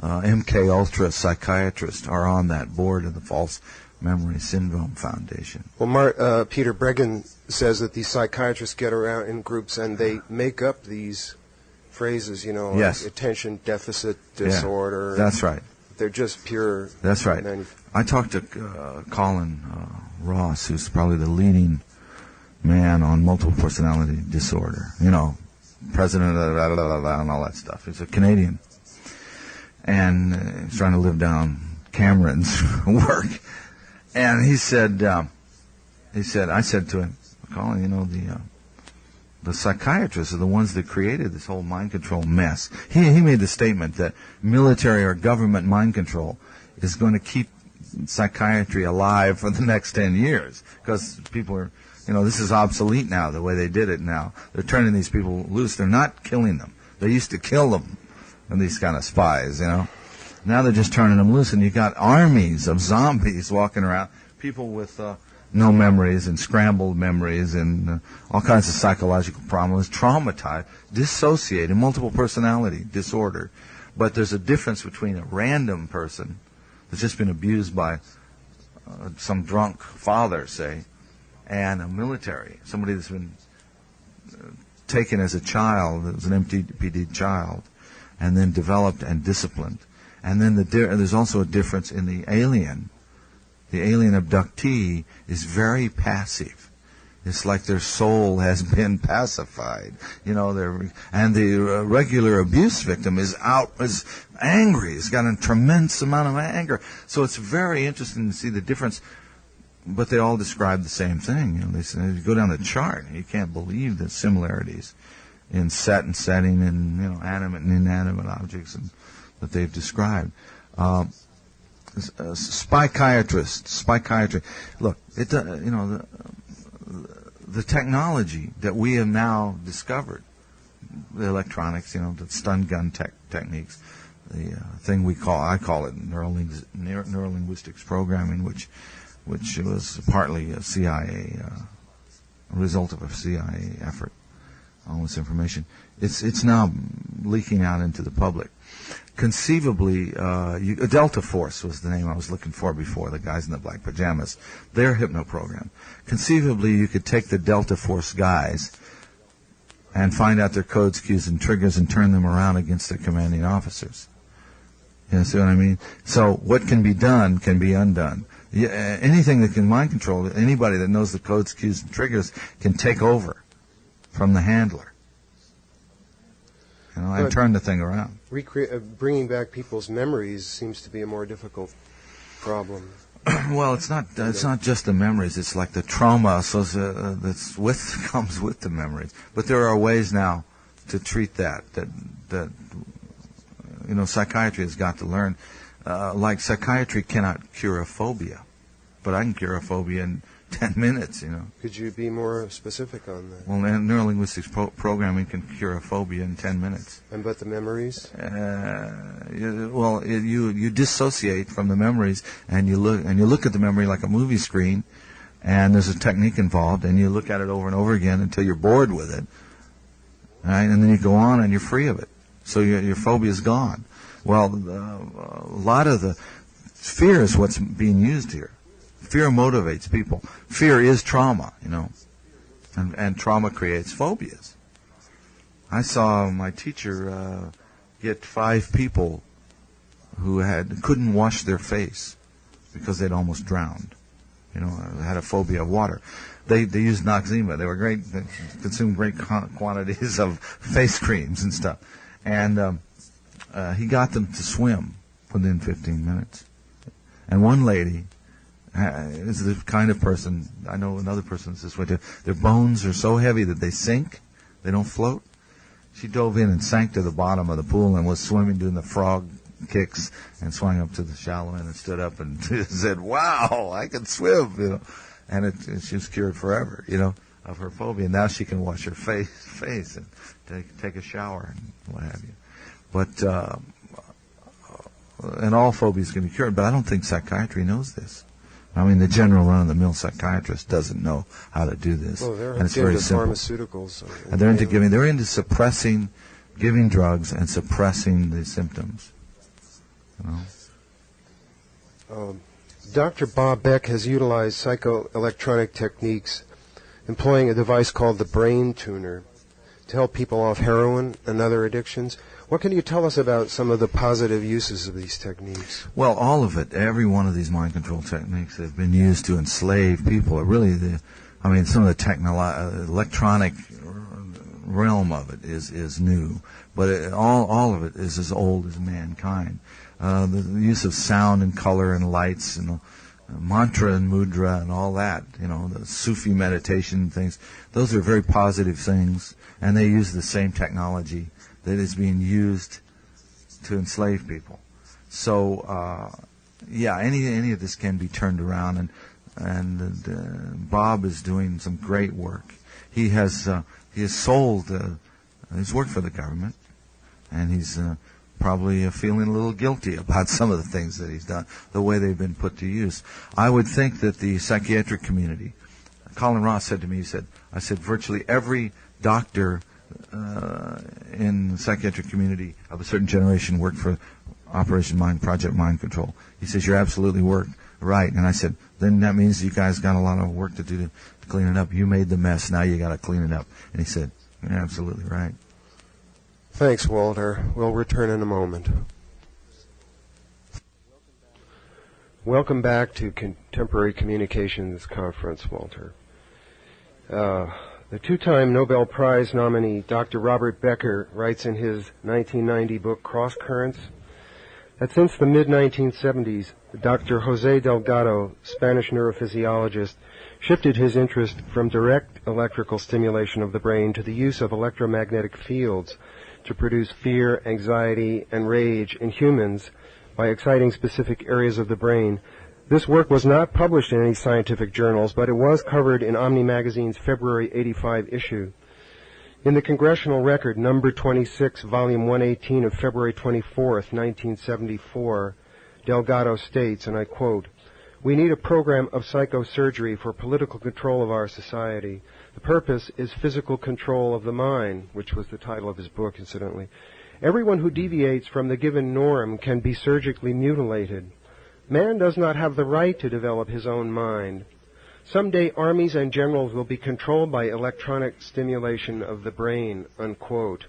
MK Ultra psychiatrists are on that board of the False Memory Syndrome Foundation. Well, Peter Breggin says that these psychiatrists get around in groups and they make up these phrases, yes. Like attention deficit disorder. Yeah, that's right. They're just pure. That's right. I talked to Colin Ross, who's probably the leading man on multiple personality disorder. President of and all that stuff. He's a Canadian, and he's trying to live down Cameron's work. And I said to him, Colin, the psychiatrists are the ones that created this whole mind control mess. He made the statement that military or government mind control is going to keep psychiatry alive for the next 10 years because people are, this is obsolete now, the way they did it now. They're turning these people loose. They're not killing them. They used to kill them, and these kind of spies, Now they're just turning them loose, and you got armies of zombies walking around, people with no memories and scrambled memories and all kinds of psychological problems, traumatized, dissociated, multiple personality disorder. But there's a difference between a random person that's just been abused by some drunk father, say, and a military, somebody that's been taken as a child, as an MTPD child, and then developed and disciplined. And then there's also a difference in the alien. The alien abductee is very passive. It's like their soul has been pacified, and the regular abuse victim is angry. He's got a tremendous amount of anger. So it's very interesting to see the difference. But they all describe the same thing. They say, you go down the chart, you can't believe the similarities in set and setting, and animate and inanimate objects that they've described. Psychiatry. Look, the technology that we have now discovered, the electronics, the stun gun techniques, the thing I call it neurolinguistics programming, which was partly a CIA, a result of a CIA effort. All this information, it's now leaking out into the public. Conceivably, Delta Force was the name I was looking for before, the guys in the black pajamas. They're hypno-programmed. Conceivably, you could take the Delta Force guys and find out their codes, cues, and triggers and turn them around against their commanding officers. You see what I mean? So what can be done can be undone. Anything that can mind control, anybody that knows the codes, cues, and triggers can take over from the handler. And turn the thing around. Bringing back people's memories seems to be a more difficult problem. Well, it's not just the memories. It's like the trauma comes with the memories. But there are ways now to treat that psychiatry has got to learn. Like psychiatry cannot cure a phobia, but I can cure a phobia in 10 minutes, Could you be more specific on that? Well, neurolinguistics programming can cure a phobia in 10 minutes. But the memories? You dissociate from the memories, and you look at the memory like a movie screen, and there's a technique involved, and you look at it over and over again until you're bored with it, right? And then you go on, and you're free of it. So your phobia is gone. Well, a lot of the fear is what's being used here. Fear motivates people. Fear is trauma, and trauma creates phobias. I saw my teacher get 5 people who couldn't wash their face because they'd almost drowned. Had a phobia of water. They used Noxzema. They were great. They consumed great quantities of face creams and stuff. And he got them to swim within 15 minutes. And one lady is the kind of person, I know another person that's this way too, their bones are so heavy that they sink, they don't float. She dove in and sank to the bottom of the pool and was swimming, doing the frog kicks, and swung up to the shallow end and stood up and said, "Wow, I can swim," And she was cured forever, of her phobia. Now she can wash her face and take a shower and what have you. But and all phobias can be cured, but I don't think psychiatry knows this. I mean, the general run-of-the-mill psychiatrist doesn't know how to do this. Well, they're and it's very simple. Pharmaceuticals. And they're into suppressing, giving drugs and suppressing the symptoms. Dr. Bob Beck has utilized psychoelectronic techniques, employing a device called the brain tuner to help people off heroin and other addictions. What can you tell us about some of the positive uses of these techniques? Well, all of it. Every one of these mind control techniques have been used to enslave people. Some of the electronic realm of it is new, but all of it is as old as mankind. The use of sound and color and lights and mantra and mudra and all that, the Sufi meditation things, those are very positive things, and they use the same technology that is being used to enslave people. So, any of this can be turned around, and Bob is doing some great work. He has sold, he's worked for the government, and he's probably feeling a little guilty about some of the things that he's done, the way they've been put to use. I would think that the psychiatric community, Colin Ross said to me, I said virtually every doctor in the psychiatric community of a certain generation worked for Project Mind Control. He says, you're absolutely right. And I said, then that means you guys got a lot of work to do clean it up. You made the mess. Now you got to clean it up. And he said, "You're absolutely right." Thanks, Walter. We'll return in a moment. Welcome back to Contemporary Communications Conference, Walter. The two-time Nobel Prize nominee, Dr. Robert Becker, writes in his 1990 book, Cross Currents, that since the mid-1970s, Dr. Jose Delgado, Spanish neurophysiologist, shifted his interest from direct electrical stimulation of the brain to the use of electromagnetic fields to produce fear, anxiety, and rage in humans by exciting specific areas of the brain. This work was not published in any scientific journals, but it was covered in Omni Magazine's February '85 issue. In the Congressional Record, number 26, volume 118 of February 24th, 1974, Delgado states, and I quote, "We need a program of psychosurgery for political control of our society. The purpose is physical control of the mind," which was the title of his book, incidentally. "Everyone who deviates from the given norm can be surgically mutilated. Man does not have the right to develop his own mind. Someday armies and generals will be controlled by electronic stimulation of the brain," unquote.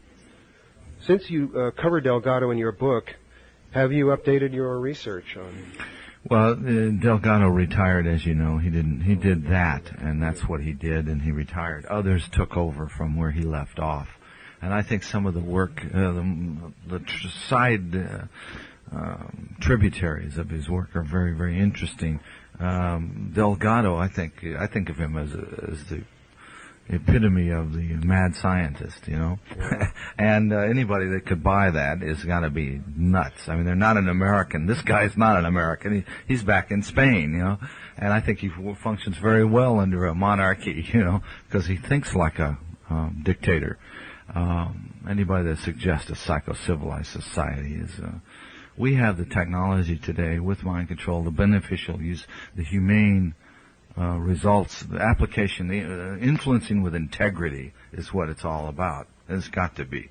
Since you covered Delgado in your book, have you updated your research on him? Well, Delgado retired, as you know. He did that, and that's what he did, and he retired. Others took over from where he left off. And I think some of the work, side tributaries of his work are very, very interesting. Delgado, I think of him as the epitome of the mad scientist, you know. Yeah. And anybody that could buy that has got to be nuts. I mean, they're not an American. This guy's not an American. He's back in Spain, you know. And I think he functions very well under a monarchy, you know, because he thinks like a dictator. Anybody that suggests a psycho-civilized society is... we have the technology today with mind control, the beneficial use, the humane results, the application, the influencing with integrity is what it's all about. It's got to be.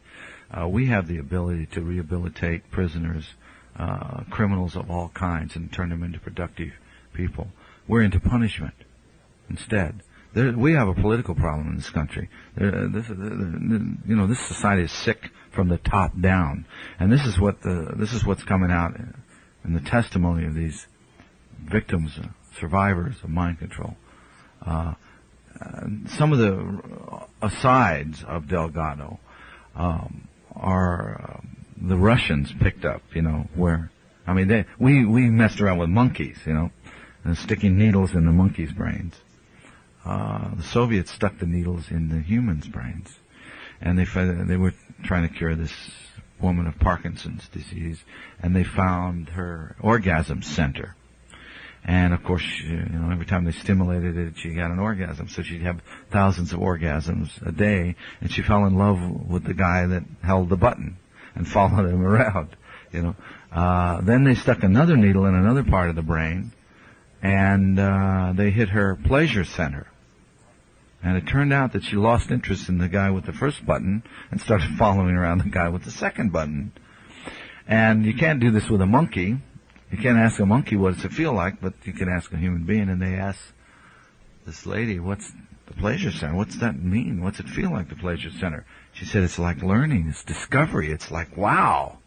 We have the ability to rehabilitate prisoners, criminals of all kinds, and turn them into productive people. We're into punishment instead. We have a political problem in this country. This society is sick from the top down, and this is what's coming out in the testimony of these victims, survivors of mind control. Some of the asides of Delgado are the Russians picked up. You know, where we messed around with monkeys, you know, and sticking needles in the monkeys' brains. The Soviets stuck the needles in the humans' brains, and they were trying to cure this woman of Parkinson's disease, and they found her orgasm center. And of course, every time they stimulated it, she got an orgasm. So she'd have thousands of orgasms a day, and she fell in love with the guy that held the button and followed him around. Then they stuck another needle in another part of the brain, and they hit her pleasure center. And it turned out that she lost interest in the guy with the first button and started following around the guy with the second button. And you can't do this with a monkey. You can't ask a monkey what does it feel like, but you can ask a human being. And they asked this lady, "What's the pleasure center? What's that mean? What's it feel like, the pleasure center?" She said, "It's like learning. It's discovery. It's like, wow."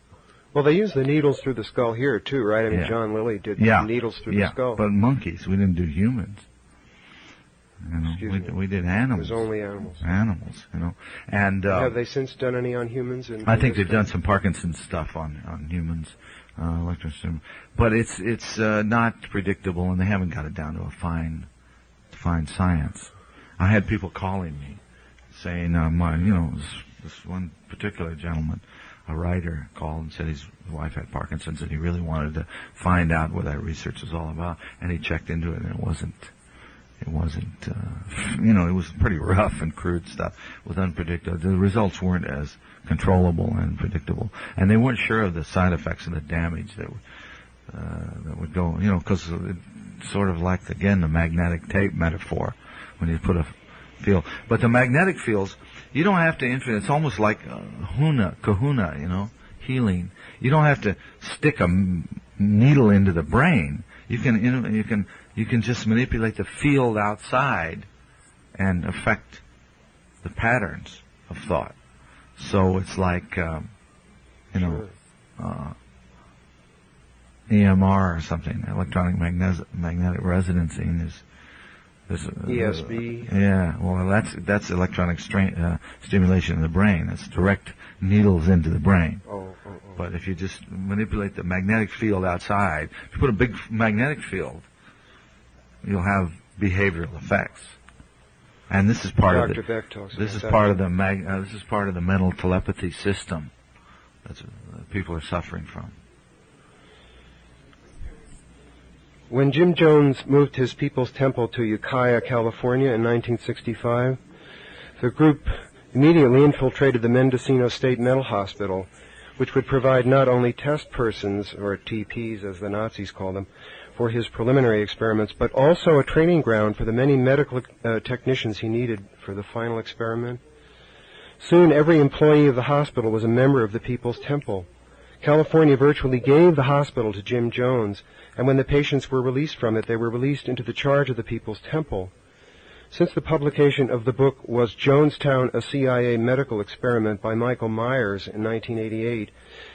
Well, they use the needles through the skull here, too, right? I mean, Yeah. John Lilly did Yeah. needles through the skull. But monkeys. We didn't do humans. We did animals. It was only animals. Animals, And have they since done any on humans? I think they've done some Parkinson's stuff on humans, electrostim. But it's not predictable, and they haven't got it down to a fine science. I had people calling me saying, this one particular gentleman, a writer, called and said his wife had Parkinson's, and he really wanted to find out what that research was all about, and he checked into it, and it wasn't, it was pretty rough and crude stuff with unpredictable. The results weren't as controllable and predictable, and they weren't sure of the side effects and the damage that would go, because it's sort of like, again, the magnetic tape metaphor when you put a field. But the magnetic fields, you don't have to it's almost like kahuna, healing. You don't have to stick a needle into the brain. You can just manipulate the field outside and affect the patterns of thought. So it's like, EMR or something, electronic magnetic resonancing is ESB. Yeah, well, that's electronic stimulation in the brain. It's direct needles into the brain. But if you just manipulate the magnetic field outside, if you put a big magnetic field, you'll have behavioral effects. And this is part of this is part of the mental telepathy system that people are suffering from. When Jim Jones moved his People's Temple to Ukiah, California in 1965, the group immediately infiltrated the Mendocino State Mental Hospital, which would provide not only test persons, or TPs as the Nazis call them, for his preliminary experiments, but also a training ground for the many medical technicians he needed for the final experiment. Soon every employee of the hospital was a member of the People's Temple. California virtually gave the hospital to Jim Jones, and when the patients were released from it, they were released into the charge of the People's Temple. Since the publication of the book Was Jonestown a CIA Medical Experiment by Michael Myers in 1988,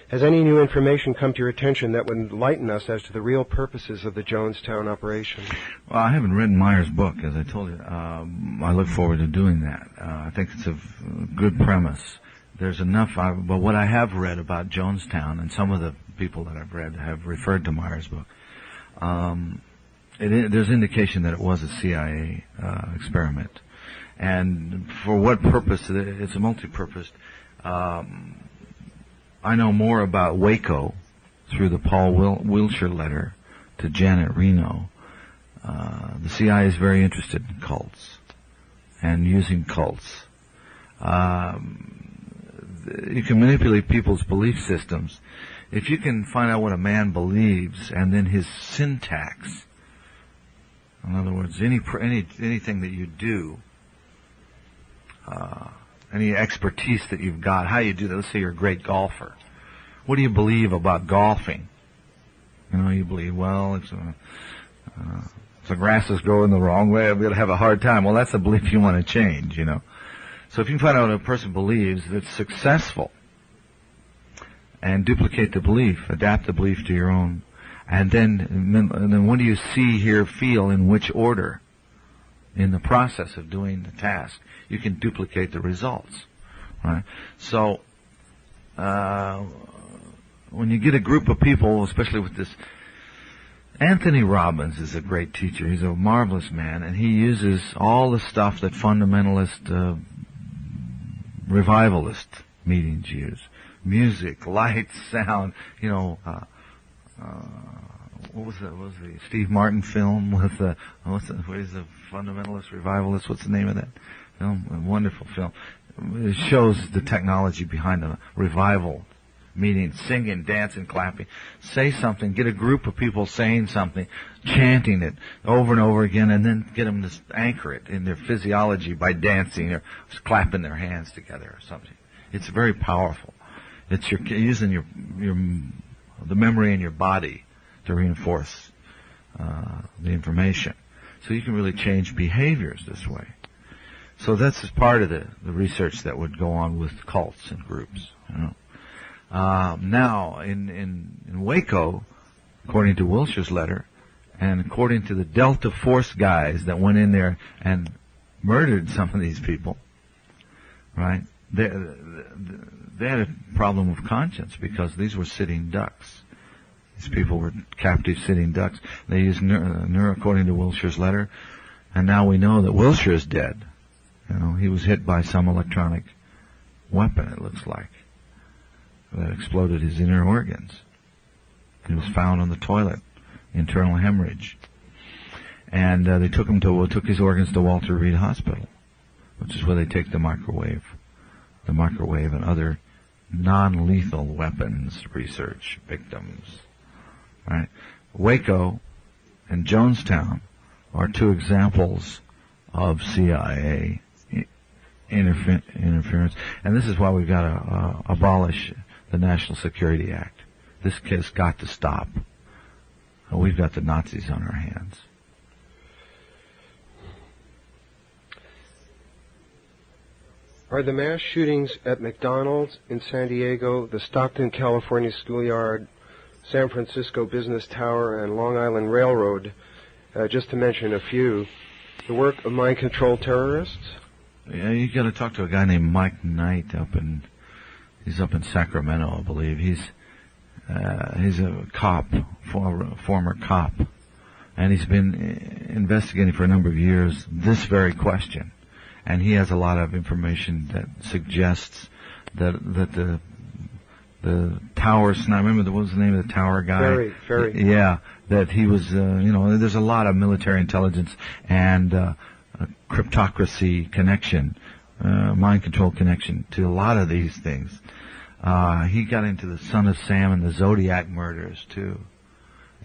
has any new information come to your attention that would enlighten us as to the real purposes of the Jonestown operation? Well, I haven't read Myers' book, as I told you. I look forward to doing that. I think it's a good premise. There's enough, but what I have read about Jonestown, and some of the people that I've read have referred to Myers' book, there's indication that it was a CIA experiment. And for what purpose? It's a multi-purpose. I know more about Waco through the Paul Wilshire letter to Janet Reno. The CIA is very interested in cults and using cults. You can manipulate people's belief systems. If you can find out what a man believes and then his syntax, in other words, anything that you do, any expertise that you've got, how you do that. Let's say you're a great golfer. What do you believe about golfing? You believe, well, if the grass is growing the wrong way, I'm going to have a hard time. Well, that's a belief you want to change, So if you can find out what a person believes that's successful, and duplicate the belief, adapt the belief to your own, and then what do you see, hear, feel, in which order in the process of doing the task, you can duplicate the results, right? So when you get a group of people, especially with this, Anthony Robbins is a great teacher. He's a marvelous man, and he uses all the stuff that fundamentalist, revivalist meetings use. Music, light, sound, what was the Steve Martin film with what is the fundamentalist revivalist? What's the name of that film? A wonderful film. It shows the technology behind the revival meeting, singing, dancing, clapping. Say something, get a group of people saying something, chanting it over and over again, and then get them to anchor it in their physiology by dancing or clapping their hands together or something. It's very powerful. It's using the memory in your body to reinforce the information. So you can really change behaviors this way. So that's part of the research that would go on with cults and groups. Now, in Waco, according to Wilshire's letter, and according to the Delta Force guys that went in there and murdered some of these people, right? They had a problem of conscience because these were sitting ducks. These people were captive sitting ducks. They used according to Wilshire's letter, and now we know that Wilshire is dead. He was hit by some electronic weapon, it looks like, that exploded his inner organs. He was found on the toilet, internal hemorrhage. And they took his organs to Walter Reed Hospital, which is where they take the microwave and other non-lethal weapons research victims. Right? Waco and Jonestown are two examples of CIA interference, and this is why we've got to abolish the National Security Act. This has got to stop. We've got the Nazis on our hands. Are the mass shootings at McDonald's in San Diego, the Stockton, California schoolyard, San Francisco Business Tower, and Long Island Railroad, just to mention a few, the work of mind control terrorists? Yeah, you got to talk to a guy named Mike Knight he's up in Sacramento, I believe. He's a cop, former cop, and he's been investigating for a number of years this very question. And he has a lot of information that suggests that the tower sniper, remember what was the name of the tower guy? Ferry. Yeah, that he was, there's a lot of military intelligence and a cryptocracy connection, mind control connection to a lot of these things. He got into the Son of Sam and the Zodiac murders too,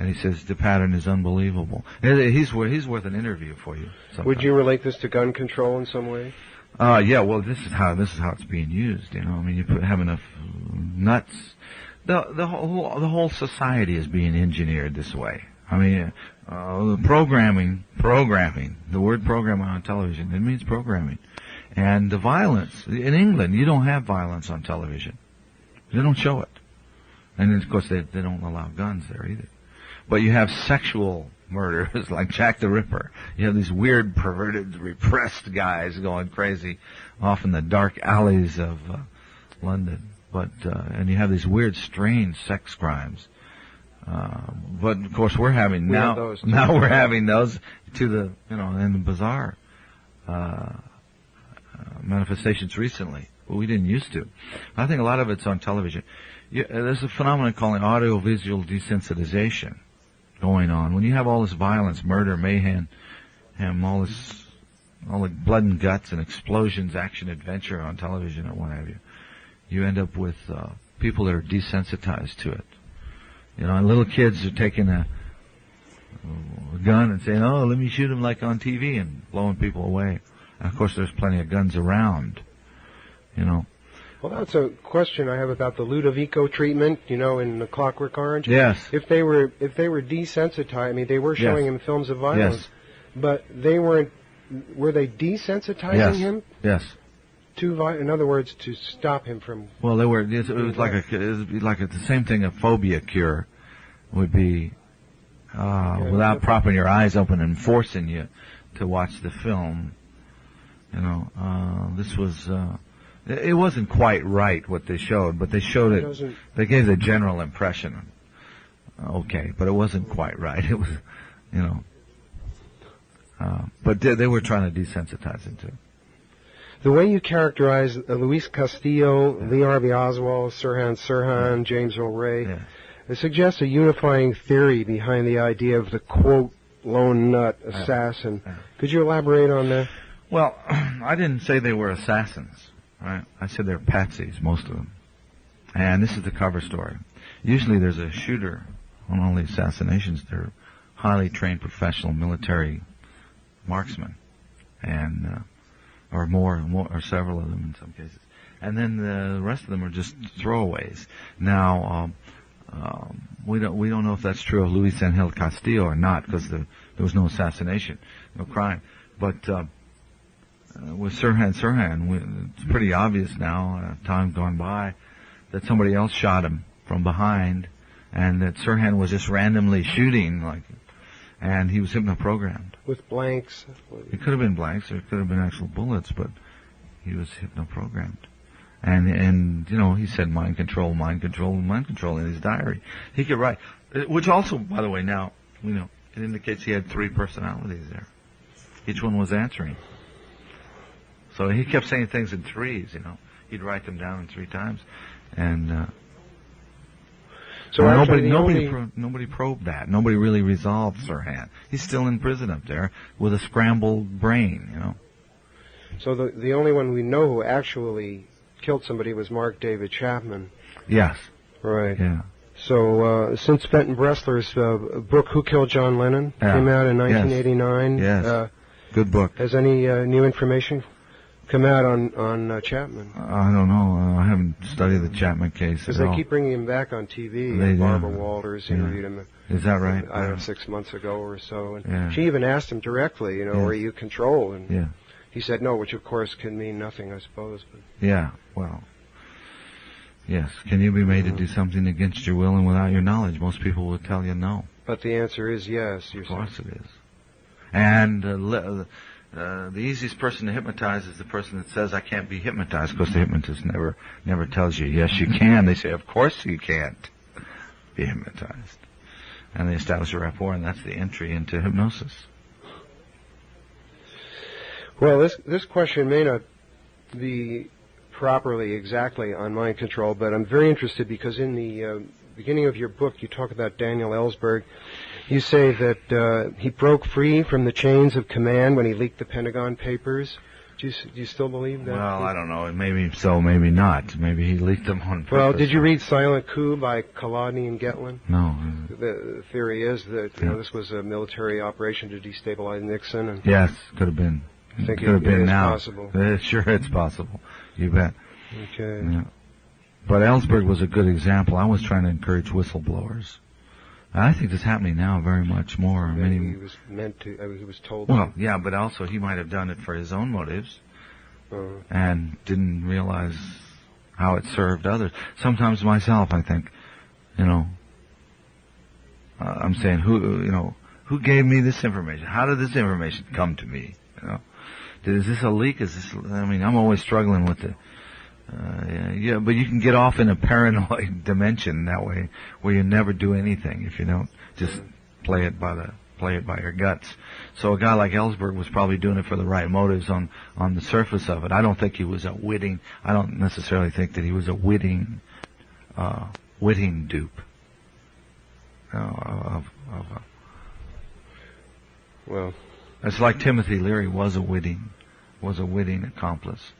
and he says the pattern is unbelievable. He's worth an interview for you sometime. Would you relate this to gun control in some way? Yeah. Well, this is how it's being used. You know, I mean, you have enough nuts. The whole society is being engineered this way. I mean, programming. The word programming on television, it means programming. And the violence in England, you don't have violence on television. They don't show it. And of course, they don't allow guns there either. But you have sexual murders like Jack the Ripper. You have these weird, perverted, repressed guys going crazy off in the dark alleys of London. But and you have these weird, strange sex crimes. But of course, we're having those to the in the bizarre manifestations recently. Well, we didn't used to. I think a lot of it's on television. There's a phenomenon called audiovisual desensitization going on. When you have all this violence, murder, mayhem, all the blood and guts and explosions, action, adventure on television or what have you, you end up with people that are desensitized to it. And little kids are taking a gun and saying, "Oh, let me shoot him like on TV," and blowing people away. And of course, there's plenty of guns around. Well, that's a question I have about the Ludovico treatment, in The Clockwork Orange. Yes. If they were desensitized, I mean, they were showing him films of violence, yes, but they weren't. Were they desensitizing him? Yes. In other words, to stop him from. Well, they were. It was like the same thing. A phobia cure would be without propping your eyes open and forcing you to watch the film. This was. It wasn't quite right what they showed, but they showed it. They gave the general impression. Okay, but it wasn't quite right. It was, but they were trying to desensitize him too. The way you characterize Luis Castillo, Lee Harvey Oswald, Sirhan, James Earl Ray, it suggests a unifying theory behind the idea of the, quote, lone nut assassin. Could you elaborate on that? Well, I didn't say they were assassins, right? I said they're patsies, most of them. And this is the cover story. Usually there's a shooter on all the assassinations. They're highly trained professional military marksmen, and or several of them in some cases. And then the rest of them are just throwaways. Now, we don't know if that's true of Luis Angel Castillo or not, because there was no assassination, no crime. But with Sirhan, it's pretty obvious now, time gone by, that somebody else shot him from behind, and that Sirhan was just randomly shooting, and he was hypnoprogrammed. With blanks? It could have been blanks, or it could have been actual bullets, but he was hypnoprogrammed. And he said mind control in his diary. He could write, which also, by the way, now, it indicates he had 3 personalities there. Each one was answering. So he kept saying things in threes, He'd write them down in 3 times. And, so nobody probed that. Nobody really resolved Sirhan. He's still in prison up there with a scrambled brain, So the only one we know who actually killed somebody was Mark David Chapman. Yes. Right. Yeah. So since Fenton Bressler's book "Who Killed John Lennon" came out in 1989, yes. Good book. Has any new information come out on Chapman? I don't know. I haven't studied the Chapman case. Because they keep bringing him back on TV. Barbara Walters interviewed him. Is that right? I don't know, 6 months ago or so. And she even asked him directly, are you controlled? And he said no, which of course can mean nothing, I suppose. But. Yeah, well, yes. Can you be made to do something against your will and without your knowledge? Most people will tell you no. But the answer is yes. Of course it is. And the easiest person to hypnotize is the person that says, I can't be hypnotized, because the hypnotist never tells you, yes, you can. They say, of course you can't be hypnotized. And they establish a rapport, and that's the entry into hypnosis. Well, this question may not be properly exactly on mind control, but I'm very interested because in the beginning of your book you talk about Daniel Ellsberg. You say that he broke free from the chains of command when he leaked the Pentagon Papers. Do you still believe that? Well, I don't know. Maybe so, maybe not. Maybe he leaked them on purpose. Well, did you read Silent Coup by Kolodny and Getlin? No. The theory is that this was a military operation to destabilize Nixon. And yes, could have been. I think could have been now. Possible. Sure, it's possible. You bet. Okay. Yeah. But Ellsberg was a good example. I was trying to encourage whistleblowers. I think it's happening now very much more. Maybe he was meant to. He was told. Well, yeah, but also he might have done it for his own motives and didn't realize how it served others. Sometimes myself, I think, I'm saying, who gave me this information? How did this information come to me? Is this a leak? I'm always struggling with it. But you can get off in a paranoid dimension that way, where you never do anything if you don't just play it by your guts. So a guy like Ellsberg was probably doing it for the right motives on the surface of it. I don't think he was I don't necessarily think that he was a witting dupe. Well, it's like Timothy Leary was a witting accomplice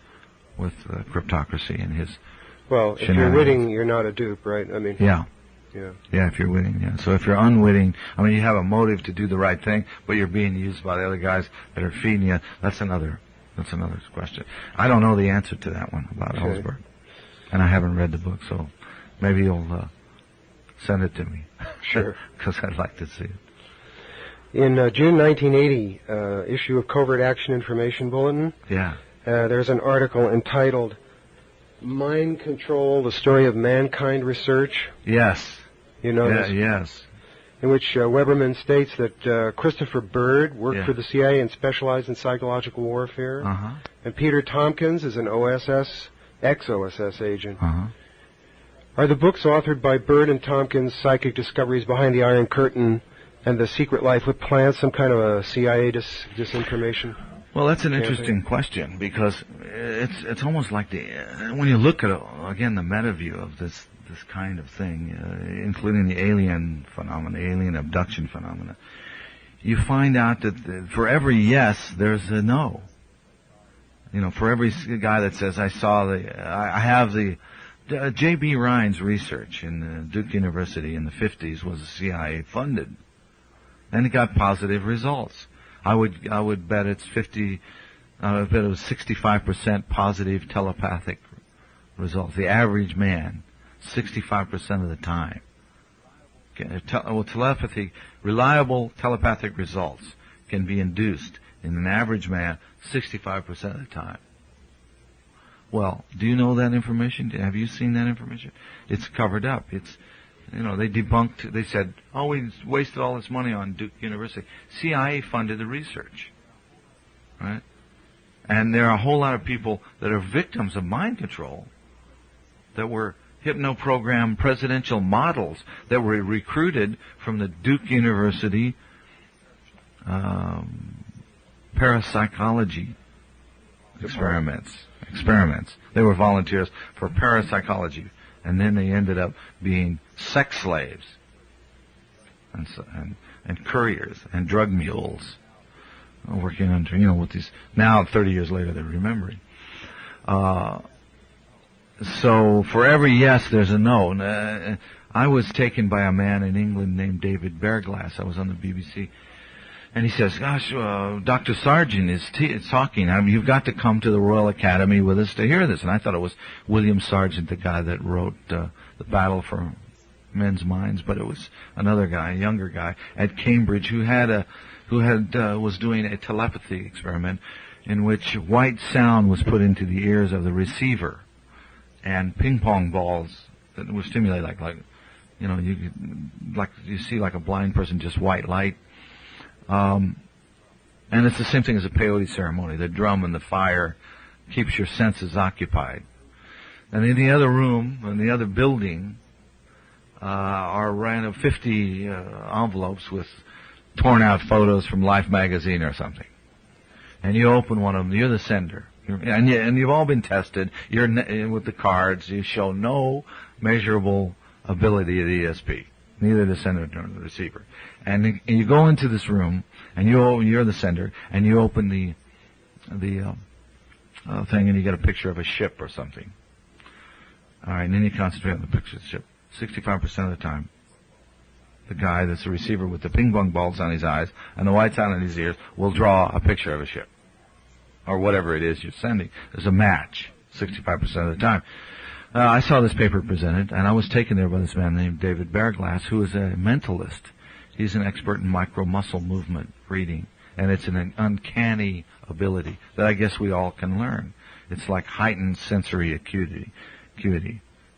with cryptocracy and his. Well, if you're witting, you're not a dupe, right? Yeah. Yeah. Yeah, if you're witting, yeah. So if you're unwitting, you have a motive to do the right thing, but you're being used by the other guys that are feeding you. That's another question. I don't know the answer to that one about Ellsberg, and I haven't read the book, so maybe you'll send it to me. Sure. Because I'd like to see it. In June 1980 issue of Covert Action Information Bulletin, there's an article entitled "Mind Control: The Story of Mankind Research." Yes. You know this? Yes. In which Weberman states that Christopher Bird worked for the CIA and specialized in psychological warfare, and Peter Tompkins is an ex-OSS agent. Are the books authored by Bird and Tompkins' psychic discoveries behind the Iron Curtain and the secret life with plants some kind of a CIA disinformation? Well, that's an interesting question, because it's almost like when you look at again the meta view of this kind of thing, including the alien phenomena, alien abduction phenomena, you find out that for every yes, there's a no. For every guy that says I have the J.B. Rhine's research in Duke University in the 50s was CIA funded, and it got positive results. I would bet it's 50. I would bet it was 65% positive telepathic results. The average man, 65% of the time. Reliable telepathic results can be induced in an average man 65% of the time. Well, do you know that information? Have you seen that information? It's covered up. They debunked, they said, we wasted all this money on Duke University. CIA funded the research, right? And there are a whole lot of people that are victims of mind control that were hypno-program presidential models that were recruited from the Duke University parapsychology experiments. They were volunteers for parapsychology, and then they ended up being sex slaves and couriers and drug mules, working under with these. Now 30 years later they're remembering. So for every yes there's a no. I was taken by a man in England named David Bearglass. I was on the BBC. And he says, gosh, Dr. Sargent is talking. You've got to come to the Royal Academy with us to hear this. And I thought it was William Sargent, the guy that wrote The Battle for Men's Minds. But it was another guy, a younger guy at Cambridge, who was doing a telepathy experiment in which white sound was put into the ears of the receiver, and ping pong balls that were stimulated like you see like a blind person, just white light. And it's the same thing as a peyote ceremony. The drum and the fire keeps your senses occupied. And in the other room, in the other building, are random 50 envelopes with torn out photos from Life magazine or something. And you open one of them, you're the sender. And you've all been tested. You're with the cards. You show no measurable ability at ESP, neither the sender nor the receiver. And you go into this room, and you're the sender, and you open the thing, and you get a picture of a ship or something. All right, and then you concentrate on the picture of the ship. 65% of the time, the guy that's the receiver with the ping pong balls on his eyes and the white sound in his ears will draw a picture of a ship or whatever it is you're sending. There's a match 65% of the time. I saw this paper presented, and I was taken there by this man named David Bearglass, who is a mentalist. He's an expert in micro-muscle movement reading, and it's an uncanny ability that I guess we all can learn. It's like heightened sensory acuity.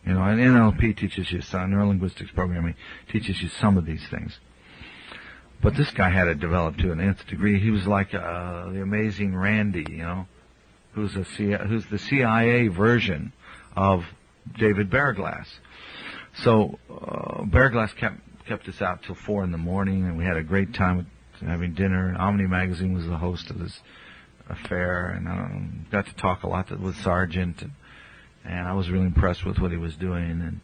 You know, and NLP teaches you some, neurolinguistics programming teaches you some of these things. But this guy had it developed to an nth degree. He was like the amazing Randy, you know, who's the CIA version of David Bearglass. So Bearglass kept us out till 4 in the morning, and we had a great time having dinner. And Omni Magazine was the host of this affair, and I got to talk a lot with Sargent, and I was really impressed with what he was doing. And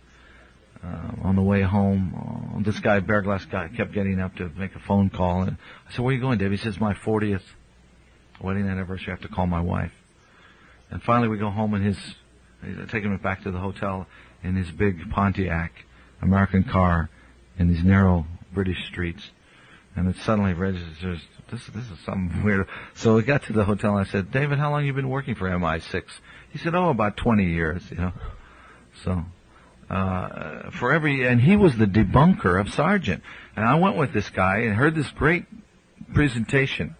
on the way home, this guy, Bearglass guy, kept getting up to make a phone call. And I said, "Where are you going, Dave?" He says, "My 40th wedding anniversary. I have to call my wife." And finally we go home, and he's taking me back to the hotel in his big Pontiac, American car, in these narrow British streets. And it suddenly registers, this is something weird. So we got to the hotel, and I said, "David, how long have you been working for MI6? He said, "Oh, about 20 years, you know." So, and he was the debunker of Sargent. And I went with this guy and heard this great presentation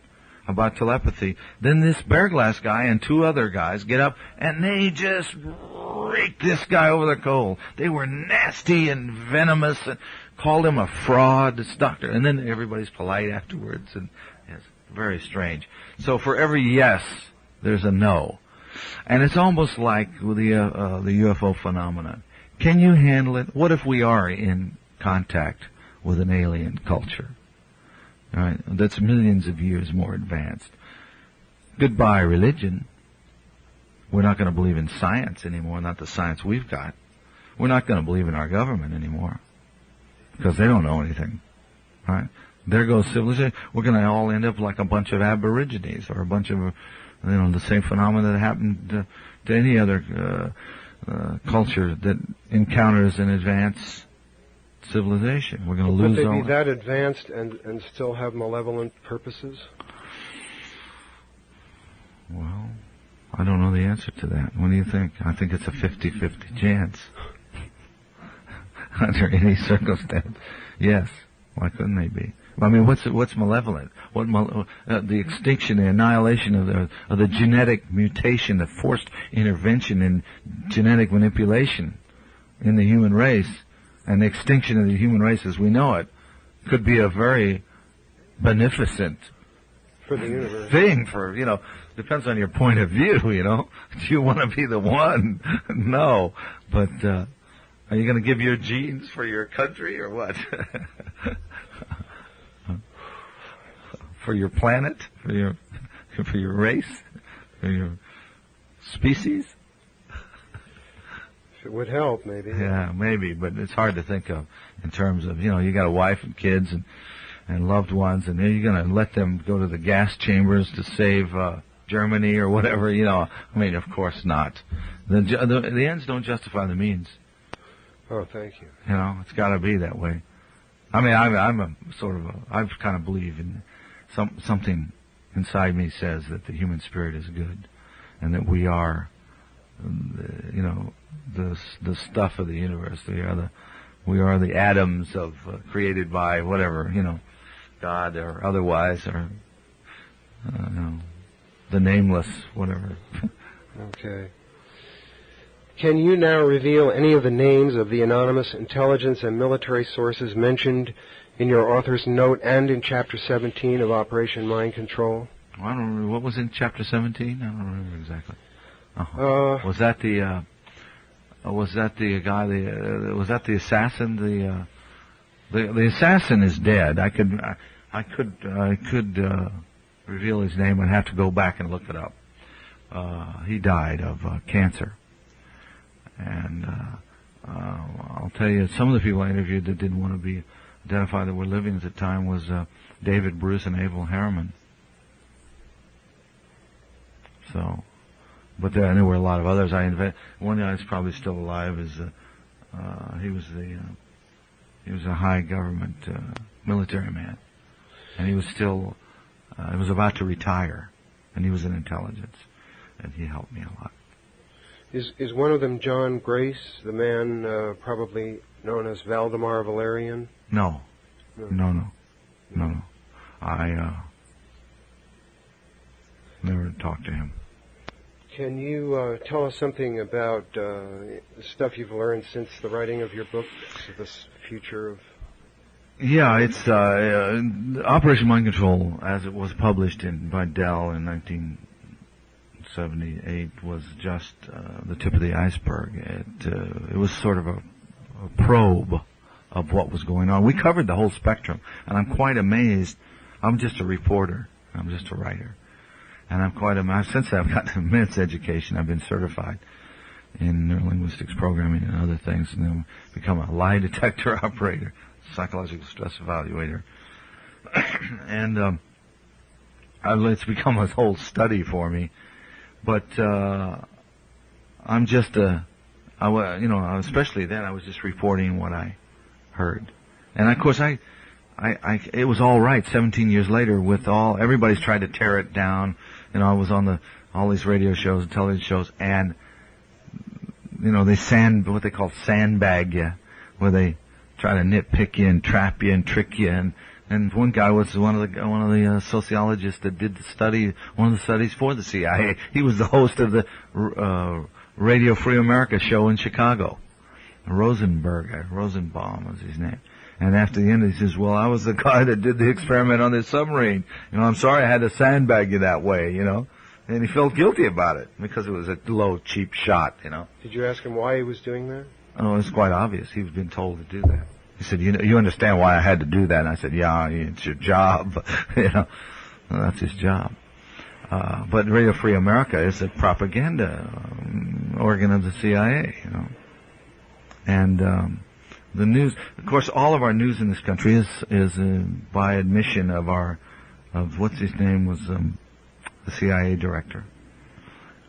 about telepathy. Then this Bearglass guy and 2 other guys get up, and they just raked this guy over the coal. They were nasty and venomous and called him a fraud, this doctor. And then everybody's polite afterwards, and it's very strange. So for every yes, there's a no. And it's almost like with the UFO phenomenon. Can you handle it? What if we are in contact with an alien culture? All right, that's millions of years more advanced. Goodbye, religion. We're not going to believe in science anymore, not the science we've got. We're not going to believe in our government anymore because they don't know anything. All right? There goes civilization. We're going to all end up like a bunch of aborigines or a bunch of, the same phenomena that happened to any other culture that encounters an advanced civilization. We're going to lose all. Would they be that advanced and still have malevolent purposes? Well, I don't know the answer to that. What do you think? I think it's a 50-50 chance. Under any circumstance. Yes. Why couldn't they be? I mean, what's malevolent? The extinction, the annihilation of the genetic mutation, the forced intervention in genetic manipulation in the human race, and the extinction of the human race as we know it, could be a very beneficent for the universe thing. Depends on your point of view. Do you want to be the one? No, but are you going to give your genes for your country or what? For your planet, for your race, for your species. It would help, maybe. Yeah, maybe, but it's hard to think of in terms of, you got a wife and kids and loved ones, and you're going to let them go to the gas chambers to save Germany or whatever, I mean, of course not. The ends don't justify the means. Oh, thank you. It's got to be that way. I mean, I kind of believe in something inside me says that the human spirit is good, and that we are, the stuff of the universe. We are the atoms created by whatever, God or otherwise, or the nameless, whatever. Okay. Can you now reveal any of the names of the anonymous intelligence and military sources mentioned in your author's note and in Chapter 17 of Operation Mind Control? I don't remember. What was in Chapter 17? I don't remember exactly. Was that the guy? Was that the assassin? The assassin is dead. I could reveal his name. I'd have to go back and look it up. He died of cancer. And I'll tell you, some of the people I interviewed that didn't want to be identified that were living at the time was David Bruce and Abel Harriman. So, but there were a lot of others. One guy's probably still alive. He was a high government military man, and he was still was about to retire, and he was in intelligence, and he helped me a lot. Is one of them John Grace, the man probably known as Valdemar Valerian? No. I never talked to him. Can you tell us something about the stuff you've learned since the writing of your book, this future of... Yeah, it's Operation Mind Control, as it was published by Dell in 1978, was just the tip of the iceberg. It was sort of a probe of what was going on. We covered the whole spectrum, and I'm quite amazed. I'm just a reporter. I'm just a writer. And I'm quite amazed. Since I've gotten an immense education, I've been certified in neurolinguistics programming and other things, and then become a lie detector operator, psychological stress evaluator. And it's become a whole study for me. But I'm just especially then I was just reporting what I heard. And of course it was all right 17 years later with everybody's tried to tear it down. I was on all these radio shows and television shows, and they what they call sandbag you, where they try to nitpick you and trap you and trick you. And one guy was one of the sociologists that did one of the studies for the CIA. He was the host of the Radio Free America show in Chicago. Rosenbaum was his name. And after the end, he says, "Well, I was the guy that did the experiment on this submarine. I'm sorry I had to sandbag you that way, And he felt guilty about it because it was a low, cheap shot, Did you ask him why he was doing that? Oh, it's quite obvious. He's been told to do that. He said, you understand why I had to do that? And I said, yeah, it's your job. Well, that's his job. But Radio Free America is a propaganda organ of the CIA, And the news, of course, all of our news in this country is by admission of what's his name was the CIA director.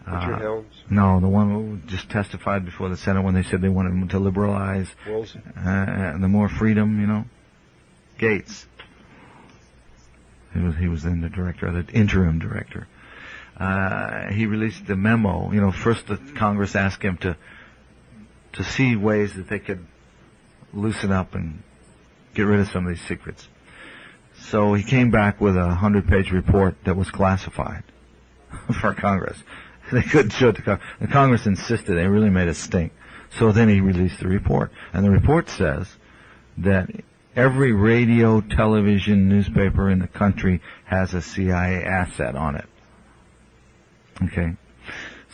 Richard Helms? No, the one who just testified before the Senate when they said they wanted him to liberalize the more freedom, Gates. He was then the director, the interim director. He released the memo. First the Congress asked him to see ways that they could loosen up and get rid of some of these secrets. So he came back with a 100-page report that was classified for Congress. They couldn't show it to Congress. The Congress insisted. They really made a stink. So then he released the report. And the report says that every radio, television, newspaper in the country has a CIA asset on it. Okay?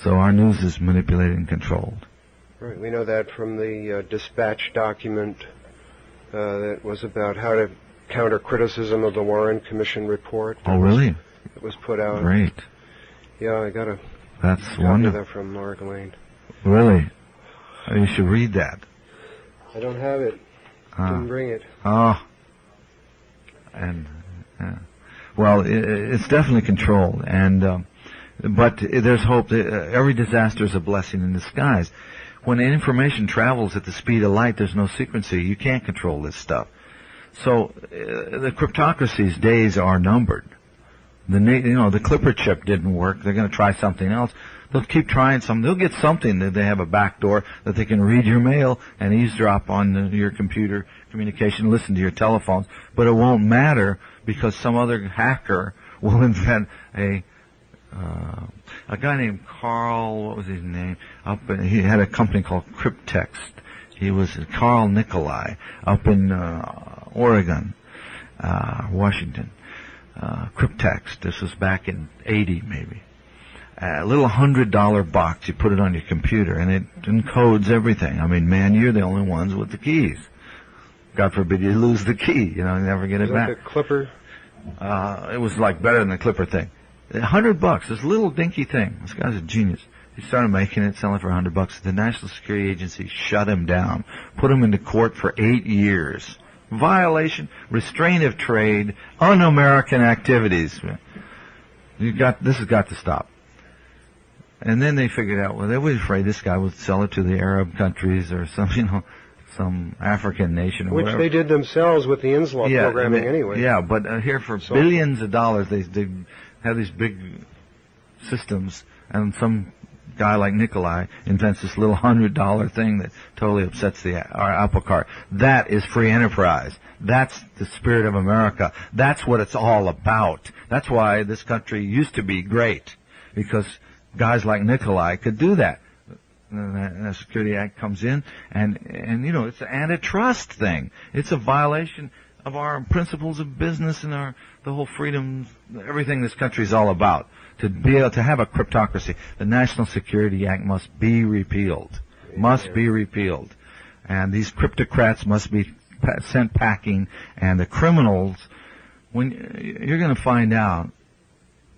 So our news is manipulated and controlled. Right. We know that from the dispatch document that was about how to counter criticism of the Warren Commission report. Oh, really? It was put out. Great. Yeah, I got a That's copy wonderful. of that from Mark Lane. Really? You should read that. I don't have it. Didn't bring it. Oh. And, well, it's definitely controlled. And, but there's hope that every disaster is a blessing in disguise. When information travels at the speed of light, there's no secrecy. You can't control this stuff. So the cryptocracy's days are numbered. The Clipper chip didn't work. They're going to try something else. They'll keep trying something. They'll get something that they have a back door that they can read your mail and eavesdrop on your computer communication, listen to your telephones. But it won't matter because some other hacker will invent a a guy named Carl, what was his name? He had a company called Cryptext. He was Carl Nicolai up in Oregon, Washington. Cryptext. This was back in 80 maybe. A little $100 box. You put it on your computer, and it encodes everything. I mean, man, you're the only ones with the keys. God forbid you lose the key. You never get it back. Like a Clipper? It was like better than the Clipper thing. $100, this little dinky thing. This guy's a genius. He started making it, selling it for $100. The National Security Agency shut him down, put him into court for 8 years. Violation, restraint of trade, un-American activities. This has got to stop. And then they figured out, well, they were afraid this guy would sell it to the Arab countries or some African nation or whatever. Which they did themselves with the Inslaw programming anyway. Yeah, but here for billions of dollars, they have these big systems, and some guy like Nikolai invents this little $100 thing that totally upsets our apple cart. That is free enterprise. That's the spirit of America. That's what it's all about. That's why this country used to be great, because guys like Nikolai could do that. The Security Act comes in, and it's an antitrust thing. It's a violation of our principles of business and the whole freedoms, everything this country is all about. To be able to have a cryptocracy, the National Security Act must be repealed. Must be repealed. And these cryptocrats must be sent packing, and the criminals, when you're going to find out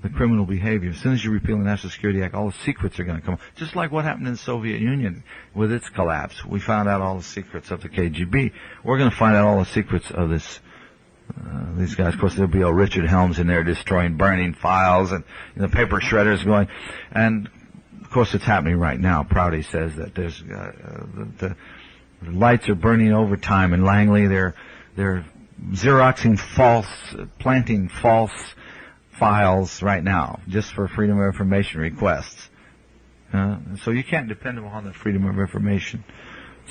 the criminal behavior, as soon as you repeal the National Security Act, all the secrets are going to come. Just like what happened in the Soviet Union with its collapse. We found out all the secrets of the KGB. We're going to find out all the secrets of these guys. Of course, there'll be a Richard Helms in there destroying, burning files, and the paper shredders going. And, of course, it's happening right now. Prouty says that there's the lights are burning overtime in Langley. They're Xeroxing planting false files right now, just for Freedom of Information requests. So you can't depend upon the Freedom of Information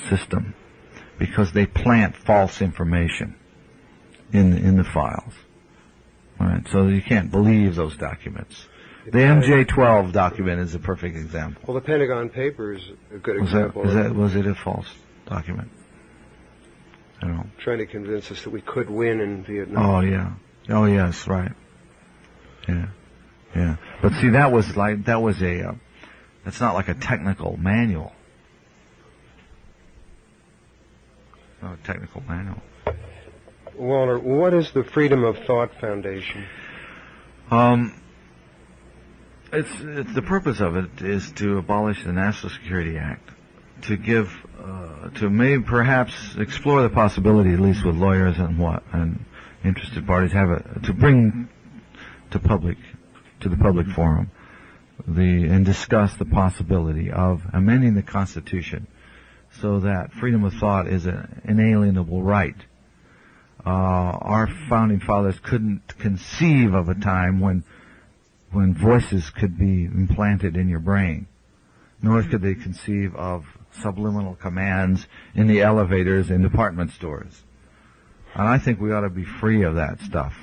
system, because they plant false information in the files. All right, so you can't believe those documents. The MJ-12 document is a perfect example. Well, the Pentagon Papers is a good example. Was it a false document? I don't know. Trying to convince us that we could win in Vietnam. Oh, yeah. Oh, yes, right. Yeah, yeah. But see, that's not like a technical manual. It's not a technical manual. Walter, what is the Freedom of Thought Foundation? It's the purpose of it is to abolish the National Security Act, to give, to maybe perhaps explore the possibility, at least with lawyers and interested parties, to bring to the public forum, and discuss the possibility of amending the Constitution so that freedom of thought is an inalienable right. Our founding fathers couldn't conceive of a time when voices could be implanted in your brain, nor could they conceive of subliminal commands in the elevators in department stores. And I think we ought to be free of that stuff.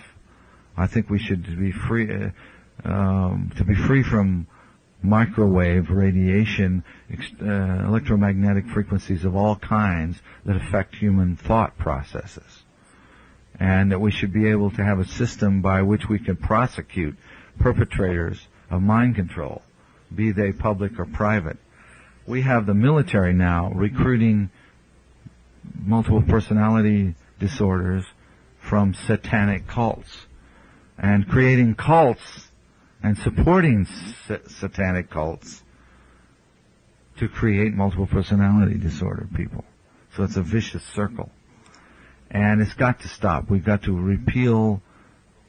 I think we should be free to be free from microwave radiation, electromagnetic frequencies of all kinds that affect human thought processes, and that we should be able to have a system by which we can prosecute perpetrators of mind control, be they public or private. We have the military now recruiting multiple personality disorders from satanic cults, and creating cults and supporting satanic cults to create multiple personality disorder people. So it's a vicious circle. And it's got to stop. We've got to repeal,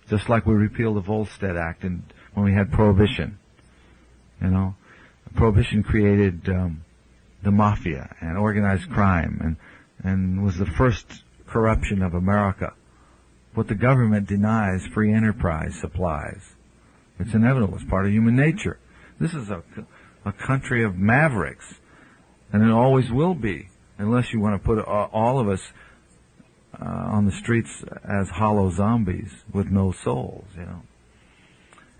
just like we repealed the Volstead Act when we had Prohibition. Prohibition created the mafia and organized crime and was the first corruption of America. What the government denies, free enterprise supplies. It's inevitable. It's part of human nature. This is a country of mavericks, and it always will be, unless you want to put all of us on the streets as hollow zombies with no souls,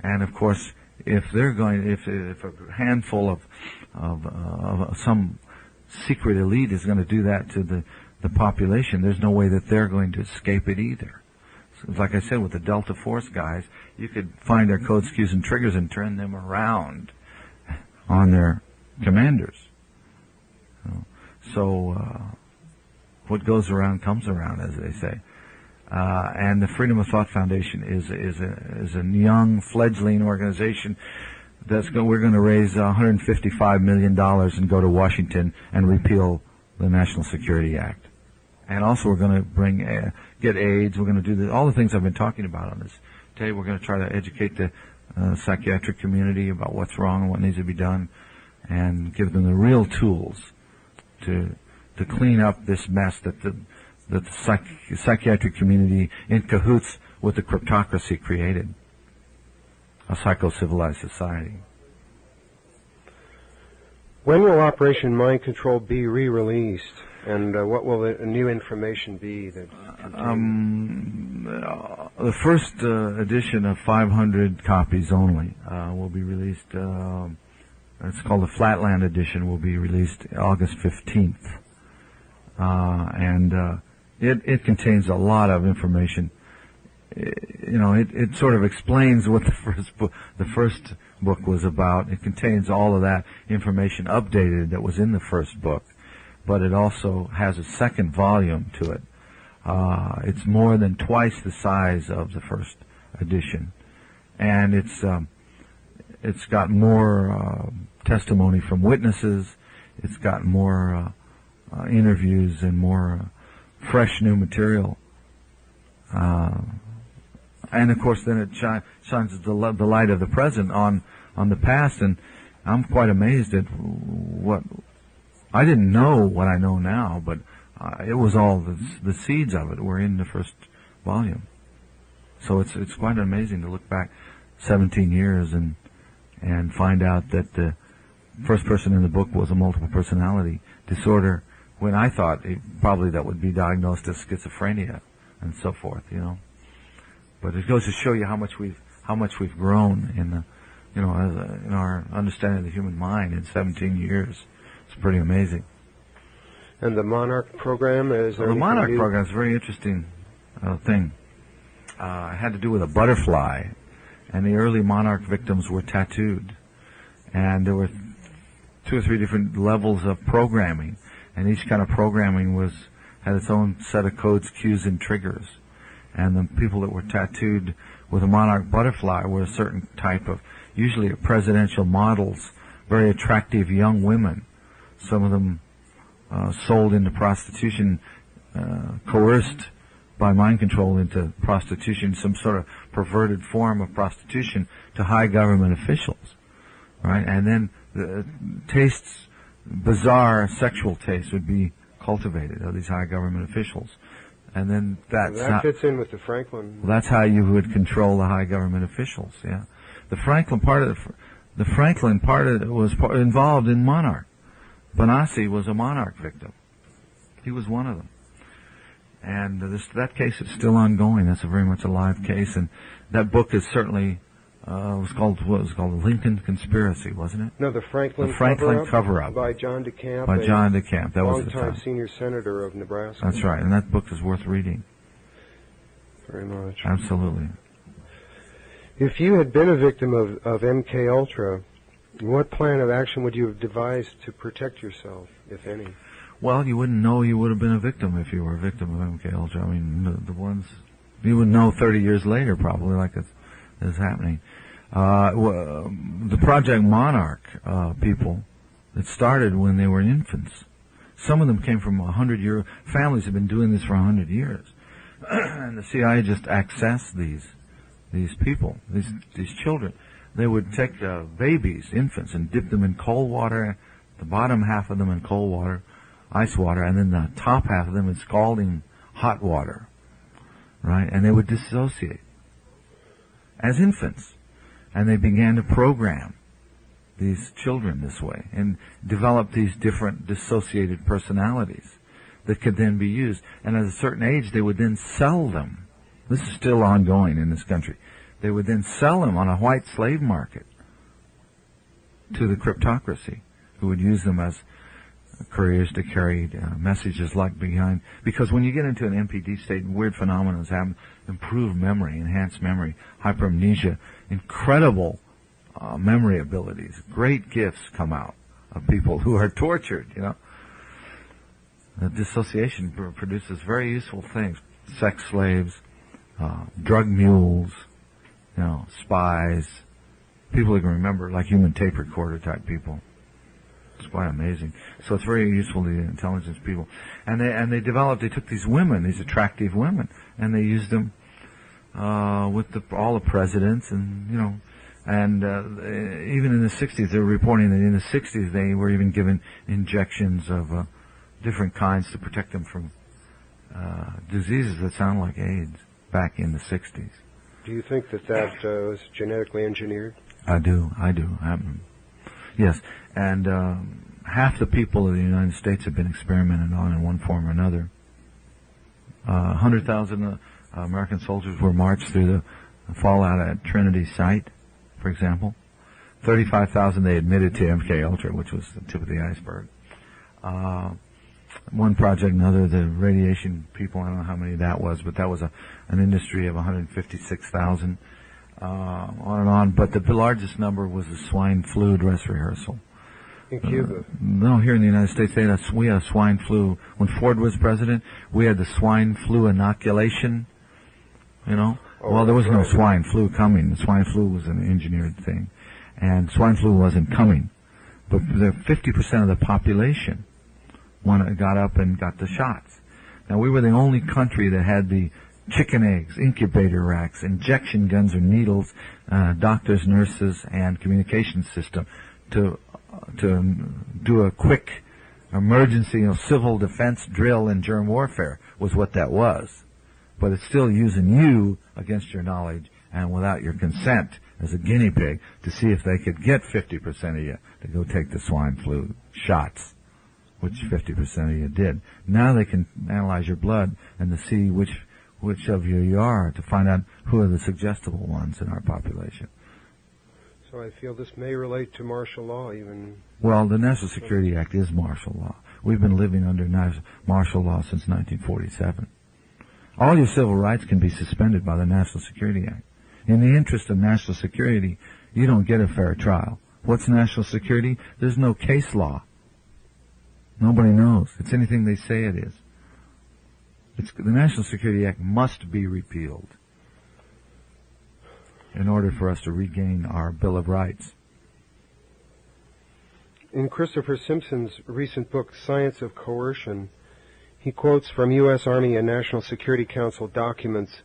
And of course, if a handful of some secret elite is going to do that to the population, there's no way that they're going to escape it either. So, like I said, with the Delta Force guys, you could find their codes, cues, and triggers and turn them around on their commanders. So what goes around comes around, as they say. And the Freedom of Thought Foundation is a young, fledgling organization we're going to raise $155 million and go to Washington and repeal the National Security Act. And also we're going to get AIDS. We're going to do all the things I've been talking about on this. Today we're going to try to educate the psychiatric community about what's wrong and what needs to be done, and give them the real tools to clean up this mess that the psychiatric community, in cahoots with the kleptocracy, created. A psycho-civilized society. When will Operation Mind Control be re-released, and what will the new information be that the first edition of 500 copies only will be released. It's called the Flatland edition. Will be released August 15th, and it contains a lot of information. It sort of explains what the first book was about. It contains all of that information updated that was in the first book, but it also has a second volume to it. It's more than twice the size of the first edition, and it's got more testimony from witnesses. It's got more interviews and more fresh new material. And of course, then it shines the light of the present on the past, and I'm quite amazed at what I didn't know what I know now, but it was all the seeds of it were in the first volume. So it's quite amazing to look back 17 years and find out that the first person in the book was a multiple personality disorder, when I thought probably that would be diagnosed as schizophrenia and so forth, But it goes to show you how much we've grown in in our understanding of the human mind in 17 years. It's pretty amazing. And the Monarch program is there? The Monarch program is a very interesting thing. It had to do with a butterfly, and the early Monarch victims were tattooed, and there were 2 or 3 different levels of programming, and each kind of programming had its own set of codes, cues, and triggers. And the people that were tattooed with a monarch butterfly were a certain type of, usually presidential models, very attractive young women. Some of them sold into prostitution, coerced by mind control into prostitution, some sort of perverted form of prostitution, to high government officials, right? And then the bizarre sexual tastes would be cultivated of these high government officials. And then that fits in with the Franklin. Well, that's how you would control the high government officials. Yeah, the Franklin part of it was involved in Monarch. Bonassi was a Monarch victim. He was one of them, and that case is still ongoing. That's a very much alive case, and that book is certainly was called Lincoln Conspiracy, wasn't it? No, the Franklin Cover-Up by John DeCamp. By John DeCamp. That was the longtime senior senator of Nebraska. That's right, and that book is worth reading. Very much. Absolutely. If you had been a victim of MK Ultra, what plan of action would you have devised to protect yourself, if any? Well, you wouldn't know you would have been a victim if you were a victim of MK Ultra. I mean, the ones you would know 30 years later, probably, like it's happening. The Project Monarch people, it started when they were infants. Some of them came from 100-year families have been doing this for 100 years, and the CIA just accessed these people, these children. They would take babies, infants, and dip them in cold water, the bottom half of them in cold water, ice water, and then the top half of them in scalding hot water, right? And they would dissociate as infants, and they began to program these children this way and develop these different dissociated personalities that could then be used. And at a certain age, they would then sell them. This is still ongoing in this country. They would then sell them on a white slave market to the cryptocracy, who would use them as couriers to carry messages like behind. Because when you get into an MPD state, weird phenomena happen: improved memory, enhanced memory, hyperamnesia, incredible memory abilities, great gifts come out of people who are tortured. The dissociation produces very useful things: sex slaves, drug mules, spies, people who can remember, like human tape recorder type people. It's quite amazing. So it's very useful to the intelligence people. And they took these women, these attractive women, and they used them with all the presidents, and even in the 60s, they were reporting that in the 60s they were even given injections of different kinds to protect them from diseases that sound like AIDS back in the 60s. Do you think that was genetically engineered? I do. Yes, and half the people of the United States have been experimented on in one form or another. 100,000 American soldiers were marched through the fallout at Trinity site, for example. 35,000 they admitted to MK Ultra, which was the tip of the iceberg. One project, another, the radiation people, I don't know how many that was, but that was an industry of 156,000. On and on, but the largest number was the swine flu dress rehearsal. In Cuba? No, here in the United States, we had swine flu. When Ford was president, we had the swine flu inoculation, Well, there was no swine flu coming. The swine flu was an engineered thing. And swine flu wasn't coming. But 50% of the population got up and got the shots. Now, we were the only country that had the chicken eggs, incubator racks, injection guns or needles, doctors, nurses, and communication system to do a quick emergency, civil defense drill in germ warfare was what that was. But it's still using you against your knowledge and without your consent as a guinea pig to see if they could get 50% of you to go take the swine flu shots, which 50% of you did. Now they can analyze your blood and to see which of you are, to find out who are the suggestible ones in our population. So I feel this may relate to martial law even. Well, the National Security Act is martial law. We've been living under martial law since 1947. All your civil rights can be suspended by the National Security Act. In the interest of national security, you don't get a fair trial. What's national security? There's no case law. Nobody knows. It's anything they say it is. The National Security Act must be repealed in order for us to regain our Bill of Rights. In Christopher Simpson's recent book, Science of Coercion, he quotes from U.S. Army and National Security Council documents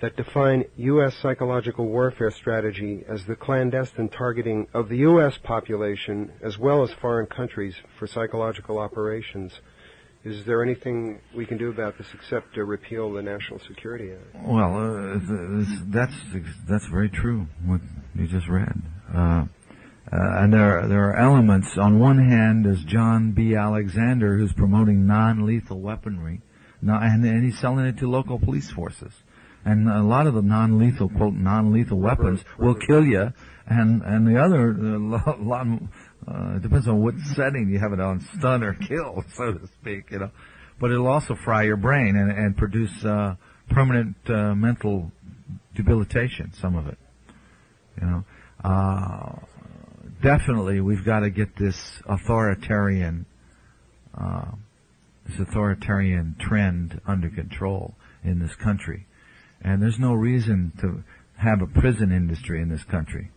that define U.S. psychological warfare strategy as the clandestine targeting of the U.S. population as well as foreign countries for psychological operations. Is there anything we can do about this except to repeal the National Security Act? Well, that's very true, what you just read. And there are elements. On one hand, there's John B. Alexander, who's promoting non-lethal weaponry, and he's selling it to local police forces. And a lot of the non-lethal, quote, non-lethal weapons will kill you, and the other, it depends on what setting you have it on, stun or kill, so to speak, But it'll also fry your brain and produce permanent mental debilitation, some of it, Definitely, we've got to get this authoritarian trend under control in this country. And there's no reason to have a prison industry in this country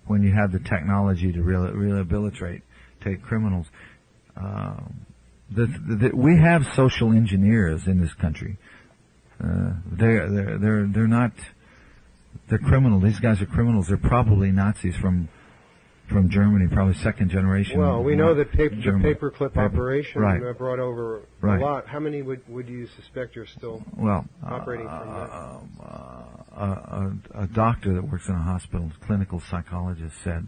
when you have the technology to rehabilitate criminals. We have social engineers in this country. They're not. They're criminal. These guys are criminals. They're probably Nazis from Germany, probably second generation. Well, we know that the paperclip operation brought over a lot. How many would you suspect are still operating from that? A doctor that works in a hospital, clinical psychologist, said,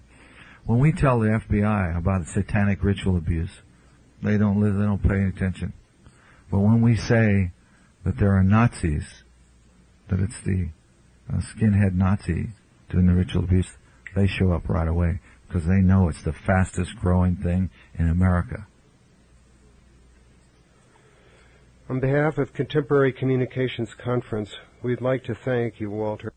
when we tell the FBI about satanic ritual abuse, they don't pay any attention. But when we say that there are Nazis, that it's the skinhead Nazi doing the ritual abuse, they show up right away. because they know it's the fastest growing thing in America. On behalf of Contemporary Communications Conference, we'd like to thank you, Walter.